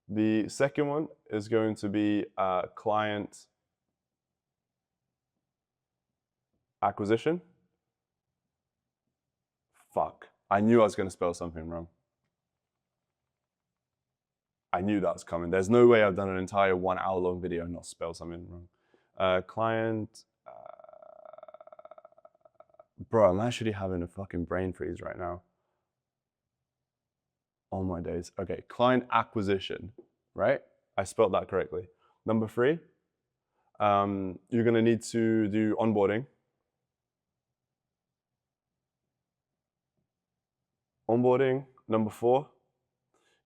The second one is going to be client acquisition. Fuck, I knew I was gonna spell something wrong. I knew that was coming. There's no way I've done an entire 1 hour long video and not spell something wrong. Client, bro, I'm actually having a fucking brain freeze right now. Oh my days. Okay, client acquisition, right? I spelled that correctly. Number 3, you're gonna need to do onboarding. Onboarding. Number 4, you're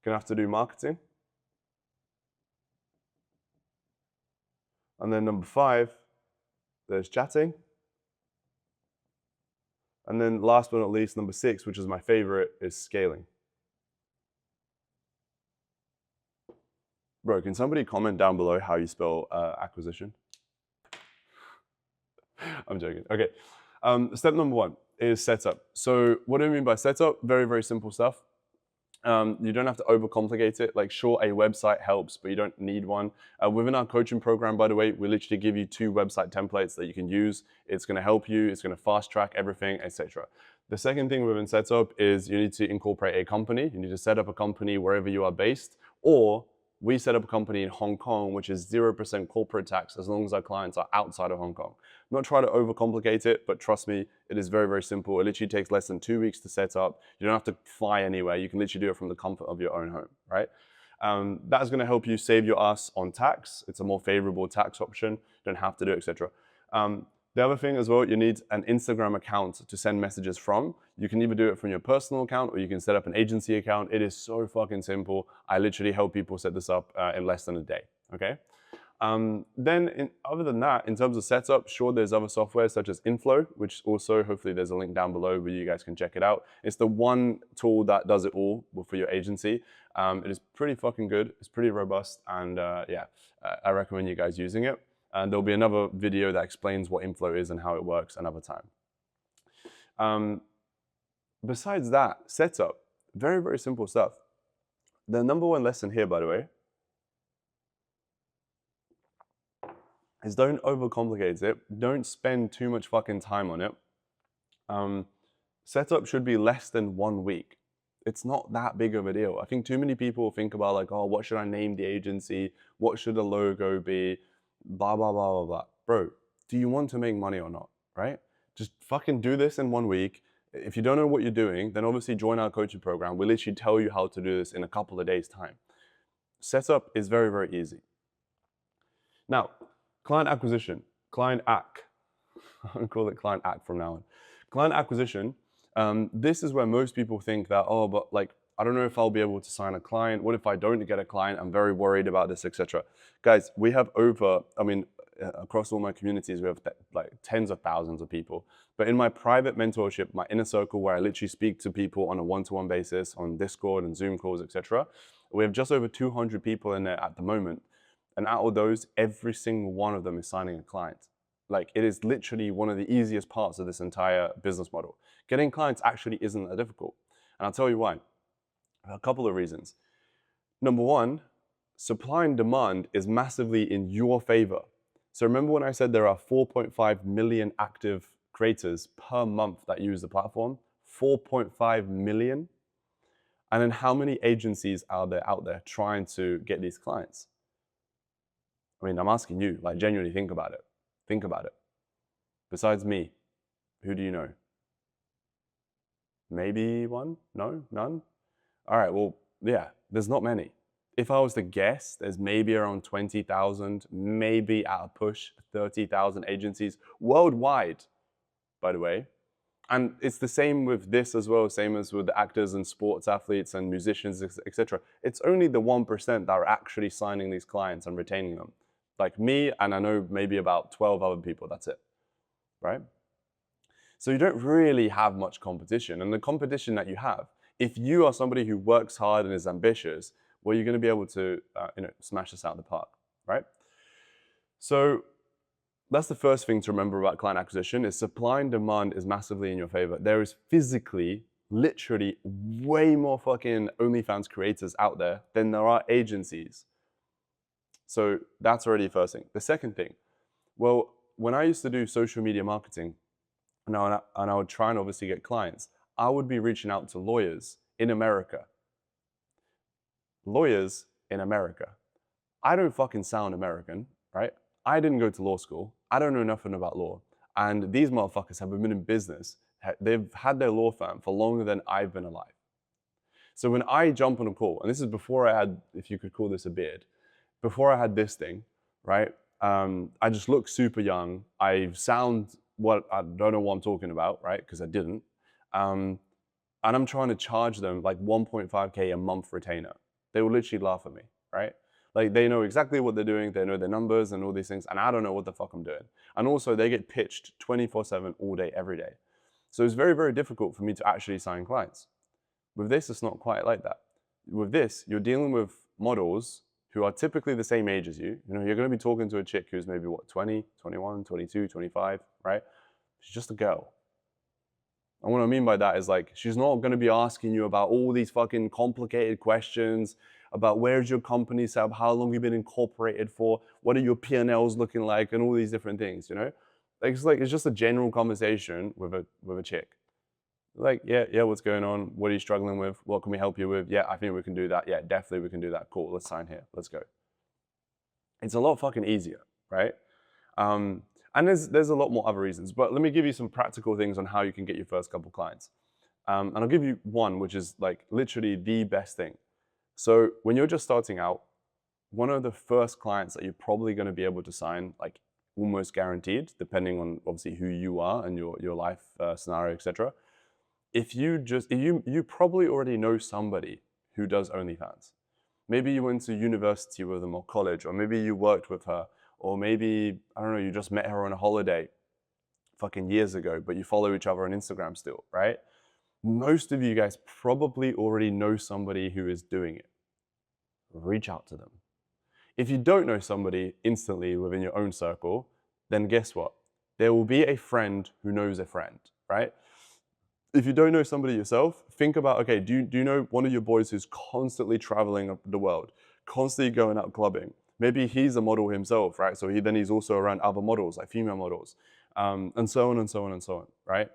gonna have to do marketing. And then number 5, there's chatting. And then last but not least, number 6, which is my favorite, is scaling. Bro, can somebody comment down below how you spell acquisition? I'm joking. Okay. Step number 1 is setup. So what do I mean by setup? Very, very simple stuff. You don't have to overcomplicate it. Like, sure, a website helps, but you don't need one. Within our coaching program, by the way, we literally give you 2 website templates that you can use. It's going to help you. It's going to fast track everything, etc. The second thing within setup is you need to incorporate a company. You need to set up a company wherever you are based, or we set up a company in Hong Kong, which is 0% corporate tax as long as our clients are outside of Hong Kong. I'm not trying to overcomplicate it, but trust me, it is very, very simple. It literally takes less than 2 weeks to set up. You don't have to fly anywhere. You can literally do it from the comfort of your own home, right? That is going to help you save your ass on tax. It's a more favorable tax option. You don't have to do it, etc. The other thing as well, you need an Instagram account to send messages from. You can either do it from your personal account or you can set up an agency account. It is so fucking simple. I literally help people set this up in less than a day, okay? Other than that, in terms of setup, sure, there's other software such as Inflow, which also, hopefully there's a link down below where you guys can check it out. It's the one tool that does it all for your agency. It is pretty fucking good. It's pretty robust. And I recommend you guys using it. And there'll be another video that explains what Inflow is and how it works another time. Besides that, setup, very, very simple stuff. The number one lesson here, by the way, is don't overcomplicate it. Don't spend too much fucking time on it. Setup should be less than 1 week. It's not that big of a deal. I think too many people think about like, oh, what should I name the agency? What should the logo be? Blah, blah, blah, blah, blah. Bro, do you want to make money or not, right? Just fucking do this in 1 week. If you don't know what you're doing, then obviously join our coaching program. We'll literally tell you how to do this in a couple of days' time. Setup is very, very easy. Now, client acquisition, client acq. I'll call it client acq from now on. Client acquisition, this is where most people think that, oh, but like, I don't know if I'll be able to sign a client. What if I don't get a client? I'm very worried about this, etc. Guys, we have across all my communities, we have like tens of thousands of people. But in my private mentorship, my inner circle, where I literally speak to people on a one-to-one basis on Discord and Zoom calls, etc., we have just over 200 people in there at the moment. And out of those, every single one of them is signing a client. Like, it is literally one of the easiest parts of this entire business model. Getting clients actually isn't that difficult. And I'll tell you why. A couple of reasons. Number one, supply and demand is massively in your favor. So remember when I said there are 4.5 million active creators per month that use the platform? 4.5 million? And then how many agencies are there out there trying to get these clients? I mean, I'm asking you, like, genuinely think about it. Think about it. Besides me, who do you know? Maybe one? No? None? All right, well, yeah, there's not many. If I was to guess, there's maybe around 20,000, maybe at a push, 30,000 agencies worldwide, by the way. And it's the same with this as well, same as with the actors and sports athletes and musicians, etc. It's only the 1% that are actually signing these clients and retaining them. Like me, and I know maybe about 12 other people, that's it, right? So you don't really have much competition. And the competition that you have, if you are somebody who works hard and is ambitious, well, you're going to be able to smash this out of the park, right? So that's the first thing to remember about client acquisition is supply and demand is massively in your favor. There is physically, literally way more fucking OnlyFans creators out there than there are agencies. So that's already the first thing. The second thing, well, when I used to do social media marketing, and I would try and obviously get clients, I would be reaching out to lawyers in America. Lawyers in America. I don't fucking sound American, right? I didn't go to law school. I don't know nothing about law. And these motherfuckers have been in business. They've had their law firm for longer than I've been alive. So when I jump on a call, and this is before I had, if you could call this a beard, before I had this thing, right? I just look super young. I sound I don't know what I'm talking about, right? Because I didn't. And I'm trying to charge them like 1.5K a month retainer. They will literally laugh at me, right? Like they know exactly what they're doing. They know their numbers and all these things. And I don't know what the fuck I'm doing. And also they get pitched 24/7 all day, every day. So it's very, very difficult for me to actually sign clients. With this, it's not quite like that. With this, you're dealing with models who are typically the same age as you. You know, you're going to be talking to a chick who's maybe what, 20, 21, 22, 25, right? She's just a girl. And what I mean by that is like, she's not going to be asking you about all these fucking complicated questions about where's your company set up, how long you've been incorporated for, what are your P&Ls looking like, and all these different things, you know? It's just a general conversation with a chick. Like, yeah, what's going on? What are you struggling with? What can we help you with? Yeah, I think we can do that. Yeah, definitely we can do that. Cool, let's sign here. Let's go. It's a lot fucking easier, right? And there's a lot more other reasons, but let me give you some practical things on how you can get your first couple clients. And I'll give you one, which is like literally the best thing. So when you're just starting out, one of the first clients that you're probably going to be able to sign, like almost guaranteed, depending on obviously who you are and your life scenario, etc. If you probably already know somebody who does OnlyFans. Maybe you went to university with them or college, or maybe you worked with her, or maybe, I don't know, you just met her on a holiday fucking years ago, but you follow each other on Instagram still, right? Most of you guys probably already know somebody who is doing it. Reach out to them. If you don't know somebody instantly within your own circle, then guess what? There will be a friend who knows a friend, right? If you don't know somebody yourself, think about, okay, do you know one of your boys who's constantly traveling the world, constantly going out clubbing? Maybe he's a model himself, right? So he's also around other models, like female models, and so on and so on and so on, right?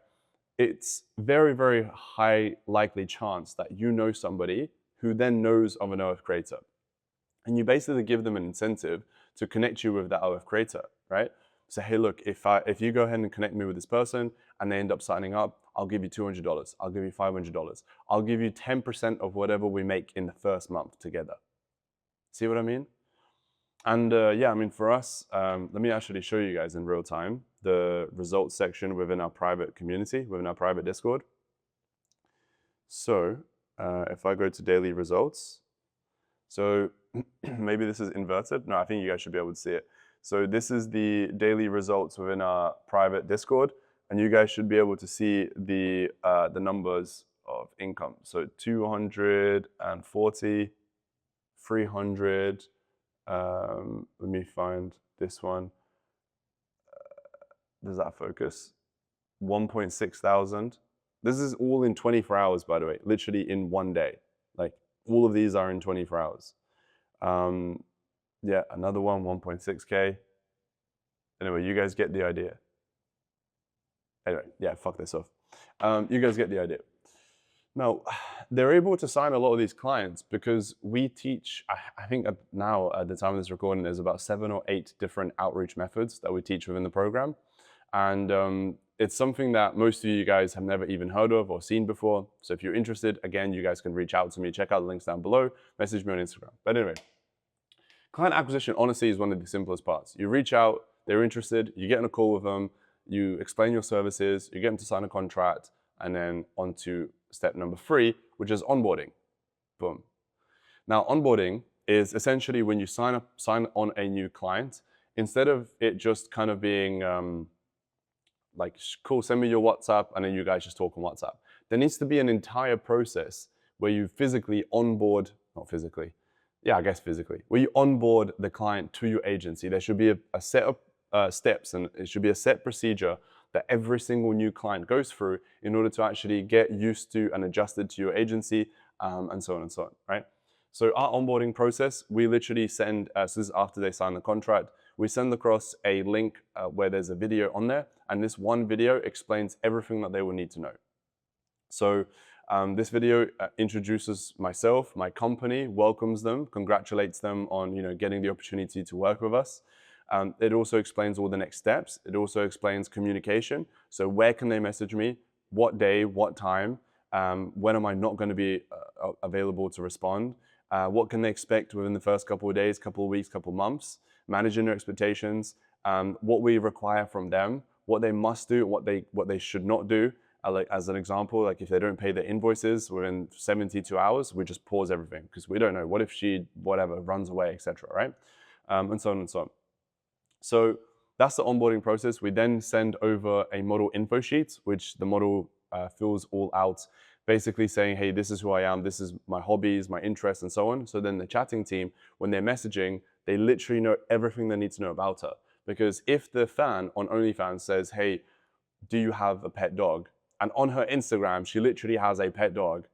It's very, very high likely chance that you know somebody who then knows of an OF creator. And you basically give them an incentive to connect you with that OF creator, right? Say, hey, look, if you go ahead and connect me with this person and they end up signing up, I'll give you $200. I'll give you $500. I'll give you 10% of whatever we make in the first month together. See what I mean? And yeah, I mean, for us, let me actually show you guys in real time the results section within our private community, within our private Discord. So if I go to daily results, so maybe this is inverted. No, I think you guys should be able to see it. So this is the daily results within our private Discord, and you guys should be able to see the numbers of income. So 240, 300. Let me find this one. Does that focus? 1.6 thousand. This is all in 24 hours, by the way, literally in one day. Like all of these are in 24 hours. Yeah, another one, 1.6K. Anyway, you guys get the idea. Anyway, yeah, fuck this off. You guys get the idea. Now, they're able to sign a lot of these clients because we teach, I think now at the time of this recording, there's about 7 or 8 different outreach methods that we teach within the program. And it's something that most of you guys have never even heard of or seen before. So if you're interested, again, you guys can reach out to me, check out the links down below, message me on Instagram. But anyway, client acquisition honestly is one of the simplest parts. You reach out, they're interested, you get on a call with them, you explain your services, you get them to sign a contract, and then on to step number 3, which is onboarding. Boom. Now, onboarding is essentially when you sign on a new client, instead of it just kind of being like, cool, send me your WhatsApp, and then you guys just talk on WhatsApp. There needs to be an entire process where you physically onboard, not physically, yeah, I guess physically, where you onboard the client to your agency. There should be a set of steps, and it should be a set procedure that every single new client goes through in order to actually get used to and adjusted to your agency, and so on and so on, right? So our onboarding process, we literally send, so this is after they sign the contract, we send across a link where there's a video on there, and this one video explains everything that they will need to know. So this video introduces myself, my company, welcomes them, congratulates them on getting the opportunity to work with us. It also explains all the next steps. It also explains communication. So where can they message me? What day? What time? When am I not going to be available to respond? What can they expect within the first couple of days, couple of weeks, couple of months? Managing their expectations. What we require from them. What they must do. What they should not do. Like as an example, like if they don't pay their invoices within 72 hours, we just pause everything because we don't know. What if she, whatever, runs away, etc. Right? And so on and so on. So that's the onboarding process. We then send over a model info sheet, which the model fills all out, basically saying, hey, this is who I am, this is my hobbies, my interests, and so on. So then the chatting team, when they're messaging, they literally know everything they need to know about her. Because if the fan on OnlyFans says, hey, do you have a pet dog? And on her Instagram, she literally has a pet dog,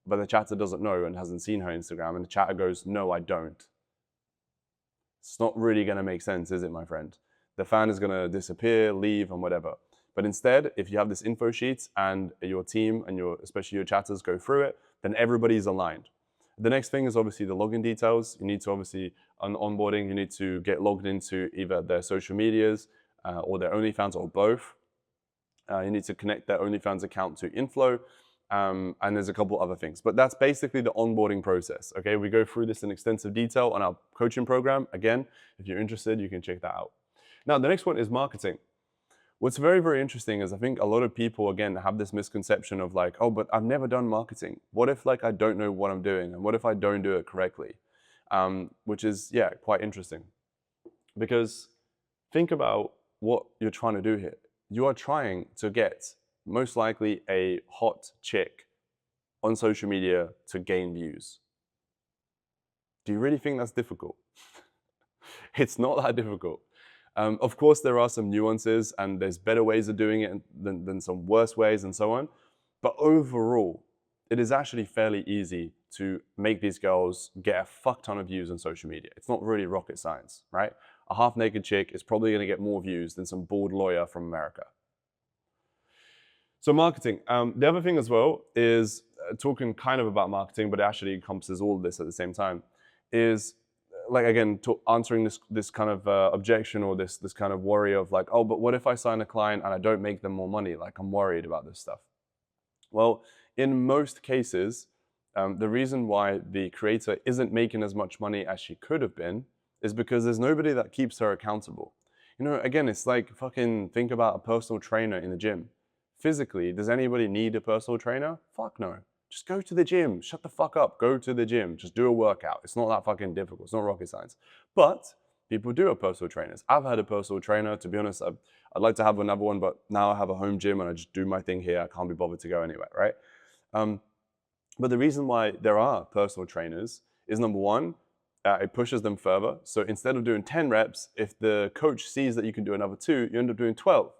but the chatter doesn't know and hasn't seen her Instagram, and the chatter goes, no, I don't. It's not really going to make sense, is it, my friend? The fan is going to disappear, leave, and whatever. But instead, if you have this info sheet and your team and especially your chatters go through it, then everybody's aligned. The next thing is obviously the login details. You need to obviously, on onboarding, you need to get logged into either their social medias or their OnlyFans or both. You need to connect their OnlyFans account to Inflow. And there's a couple other things. But that's basically the onboarding process, okay? We go through this in extensive detail on our coaching program. Again, if you're interested, you can check that out. Now, the next one is marketing. What's very, very interesting is I think a lot of people, again, have this misconception of like, oh, but I've never done marketing. What if like I don't know what I'm doing? And what if I don't do it correctly? which is, yeah, quite interesting. Because think about what you're trying to do here. You are trying to get, most likely, a hot chick on social media to gain views. Do you really think that's difficult? It's not that difficult. Of course, there are some nuances and there's better ways of doing it than some worse ways and so on. But overall, it is actually fairly easy to make these girls get a fuck ton of views on social media. It's not really rocket science, right? A half-naked chick is probably going to get more views than some bald lawyer from America. So marketing. The other thing as well is talking kind of about marketing, but it actually encompasses all of this at the same time, is like, again, answering this kind of objection or this kind of worry of like, oh, but what if I sign a client and I don't make them more money? Like, I'm worried about this stuff. Well, in most cases, the reason why the creator isn't making as much money as she could have been is because there's nobody that keeps her accountable. You know, again, it's like fucking think about a personal trainer in the gym. Physically, does anybody need a personal trainer? Fuck no. Just go to the gym. Shut the fuck up. Go to the gym. Just do a workout. It's not that fucking difficult. It's not rocket science. But people do have personal trainers. I've had a personal trainer. To be honest, I'd like to have another one, but now I have a home gym and I just do my thing here. I can't be bothered to go anywhere, right? But the reason why there are personal trainers is, number one, it pushes them further. So instead of doing 10 reps, if the coach sees that you can do another 2, you end up doing 12.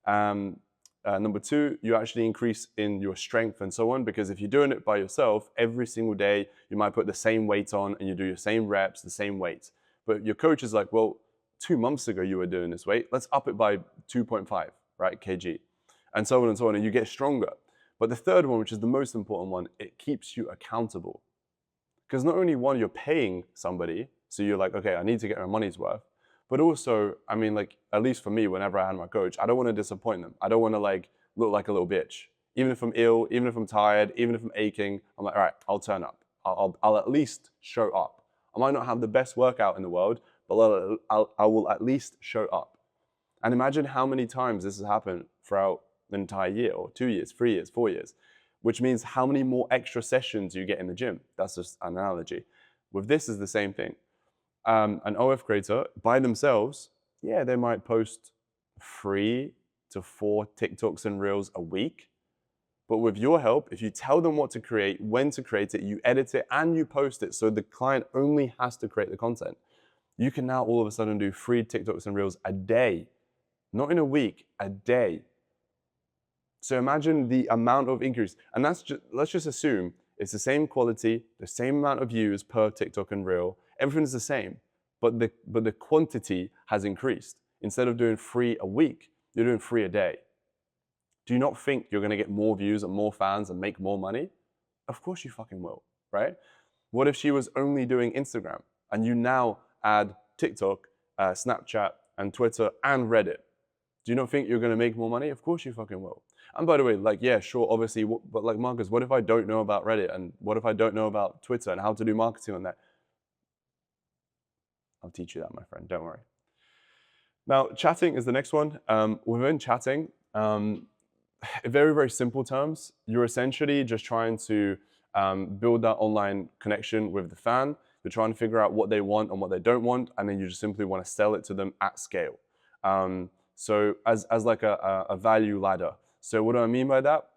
Number 2, you actually increase in your strength and so on, because if you're doing it by yourself, every single day, you might put the same weight on and you do your same reps, the same weight. But your coach is like, well, 2 months ago you were doing this weight, let's up it by 2.5, right, kg, and so on, and you get stronger. But the third one, which is the most important one, it keeps you accountable. Because not only one, you're paying somebody, so you're like, okay, I need to get my money's worth, but also, I mean, like, at least for me, whenever I had my coach, I don't want to disappoint them. I don't want to like look like a little bitch. Even if I'm ill, even if I'm tired, even if I'm aching, I'm like, all right, I'll turn up. I'll at least show up. I might not have the best workout in the world, but I will at least show up. And imagine how many times this has happened throughout an entire year, or 2 years, 3 years, 4 years, which means how many more extra sessions you get in the gym. That's just an analogy. With this is the same thing. An OF creator by themselves, yeah, they might post 3 to 4 TikToks and Reels a week. But with your help, if you tell them what to create, when to create it, you edit it and you post it, so the client only has to create the content, you can now all of a sudden do 3 TikToks and Reels a day. Not in a week, a day. So imagine the amount of increase. And let's just assume it's the same quality, the same amount of views per TikTok and Reel. Everything's the same, but the quantity has increased. Instead of doing 3 a week, you're doing 3 a day. Do you not think you're going to get more views and more fans and make more money? Of course you fucking will, right? What if she was only doing Instagram and you now add TikTok, Snapchat, and Twitter and Reddit? Do you not think you're going to make more money? Of course you fucking will. And by the way, like, yeah, sure, obviously, but like, Marcus, what if I don't know about Reddit? And what if I don't know about Twitter and how to do marketing on that? I'll teach you that, my friend, don't worry. Now, chatting is the next one. Within chatting, in very, very simple terms, you're essentially just trying to build that online connection with the fan. You're trying to figure out what they want and what they don't want, and then you just simply want to sell it to them at scale. So as like a value ladder. So what do I mean by that?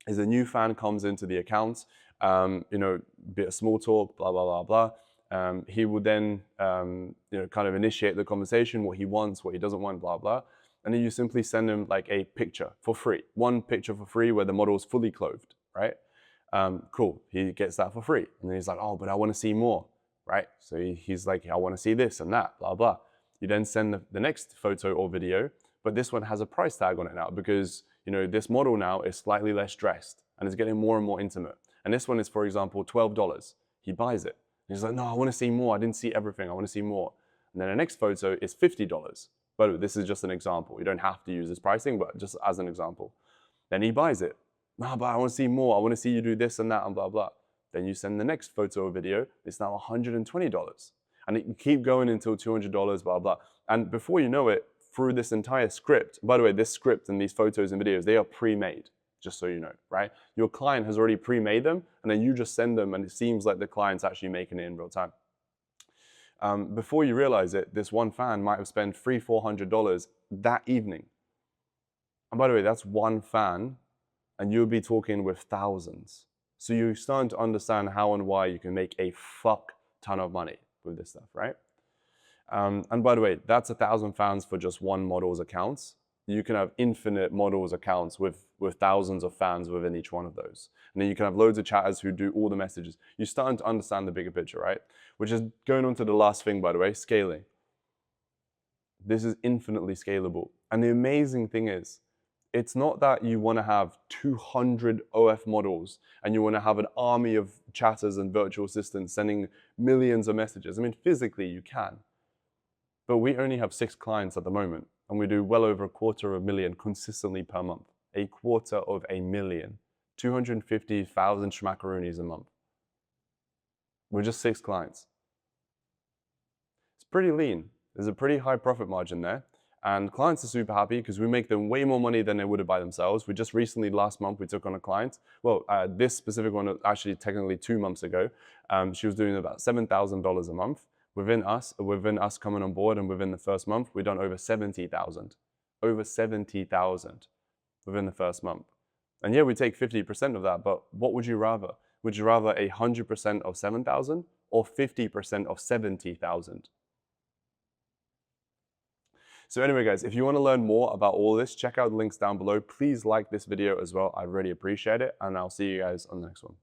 Is a new fan comes into the account, you know, bit of small talk, blah, blah, blah, blah. He will then, you know, kind of initiate the conversation, what he wants, what he doesn't want, blah, blah. And then you simply send him like a picture for free. One picture for free where the model is fully clothed, right? Cool, he gets that for free. And then he's like, oh, but I want to see more, right? So he's like, I want to see this and that, blah, blah. You then send the next photo or video, but this one has a price tag on it now because, you know, this model now is slightly less dressed and is getting more and more intimate. And this one is, for example, $12. He buys it. And he's like, no, I want to see more. I didn't see everything. I want to see more. And then the next photo is $50. But this is just an example. You don't have to use this pricing, but just as an example. Then he buys it. No, but I want to see more. I want to see you do this and that and blah, blah. Then you send the next photo or video. It's now $120. And you keep going until $200, blah, blah. And before you know it, through this entire script, by the way, this script and these photos and videos, they are pre-made, just so you know, right? Your client has already pre-made them, and then you just send them, and it seems like the client's actually making it in real time. Before you realize it, this one fan might have spent $300-400 that evening. And by the way, that's one fan, and you'll be talking with thousands. So you're starting to understand how and why you can make a fuck ton of money with this stuff, right? And by the way, that's 1,000 fans for just one model's accounts. You can have infinite models accounts with thousands of fans within each one of those. And then you can have loads of chatters who do all the messages. You're starting to understand the bigger picture, right? Which is going on to the last thing, by the way, scaling. This is infinitely scalable. And the amazing thing is, it's not that you want to have 200 OF models and you want to have an army of chatters and virtual assistants sending millions of messages. I mean, physically you can. But we only have 6 clients at the moment, and we do well over 250,000 consistently per month. 250,000. 250,000 schmackaroonies a month. We're just 6 clients. It's pretty lean. There's a pretty high profit margin there. And clients are super happy because we make them way more money than they would have by themselves. We just recently, last month, we took on a client. Well, this specific one, actually technically 2 months ago, she was doing about $7,000 a month. Within us coming on board and within the first month, we've done over 70,000. Over 70,000 within the first month. And yeah, we take 50% of that, but what would you rather? Would you rather 100% of 7,000 or 50% of 70,000? So anyway, guys, if you want to learn more about all this, check out the links down below. Please like this video as well. I really appreciate it. And I'll see you guys on the next one.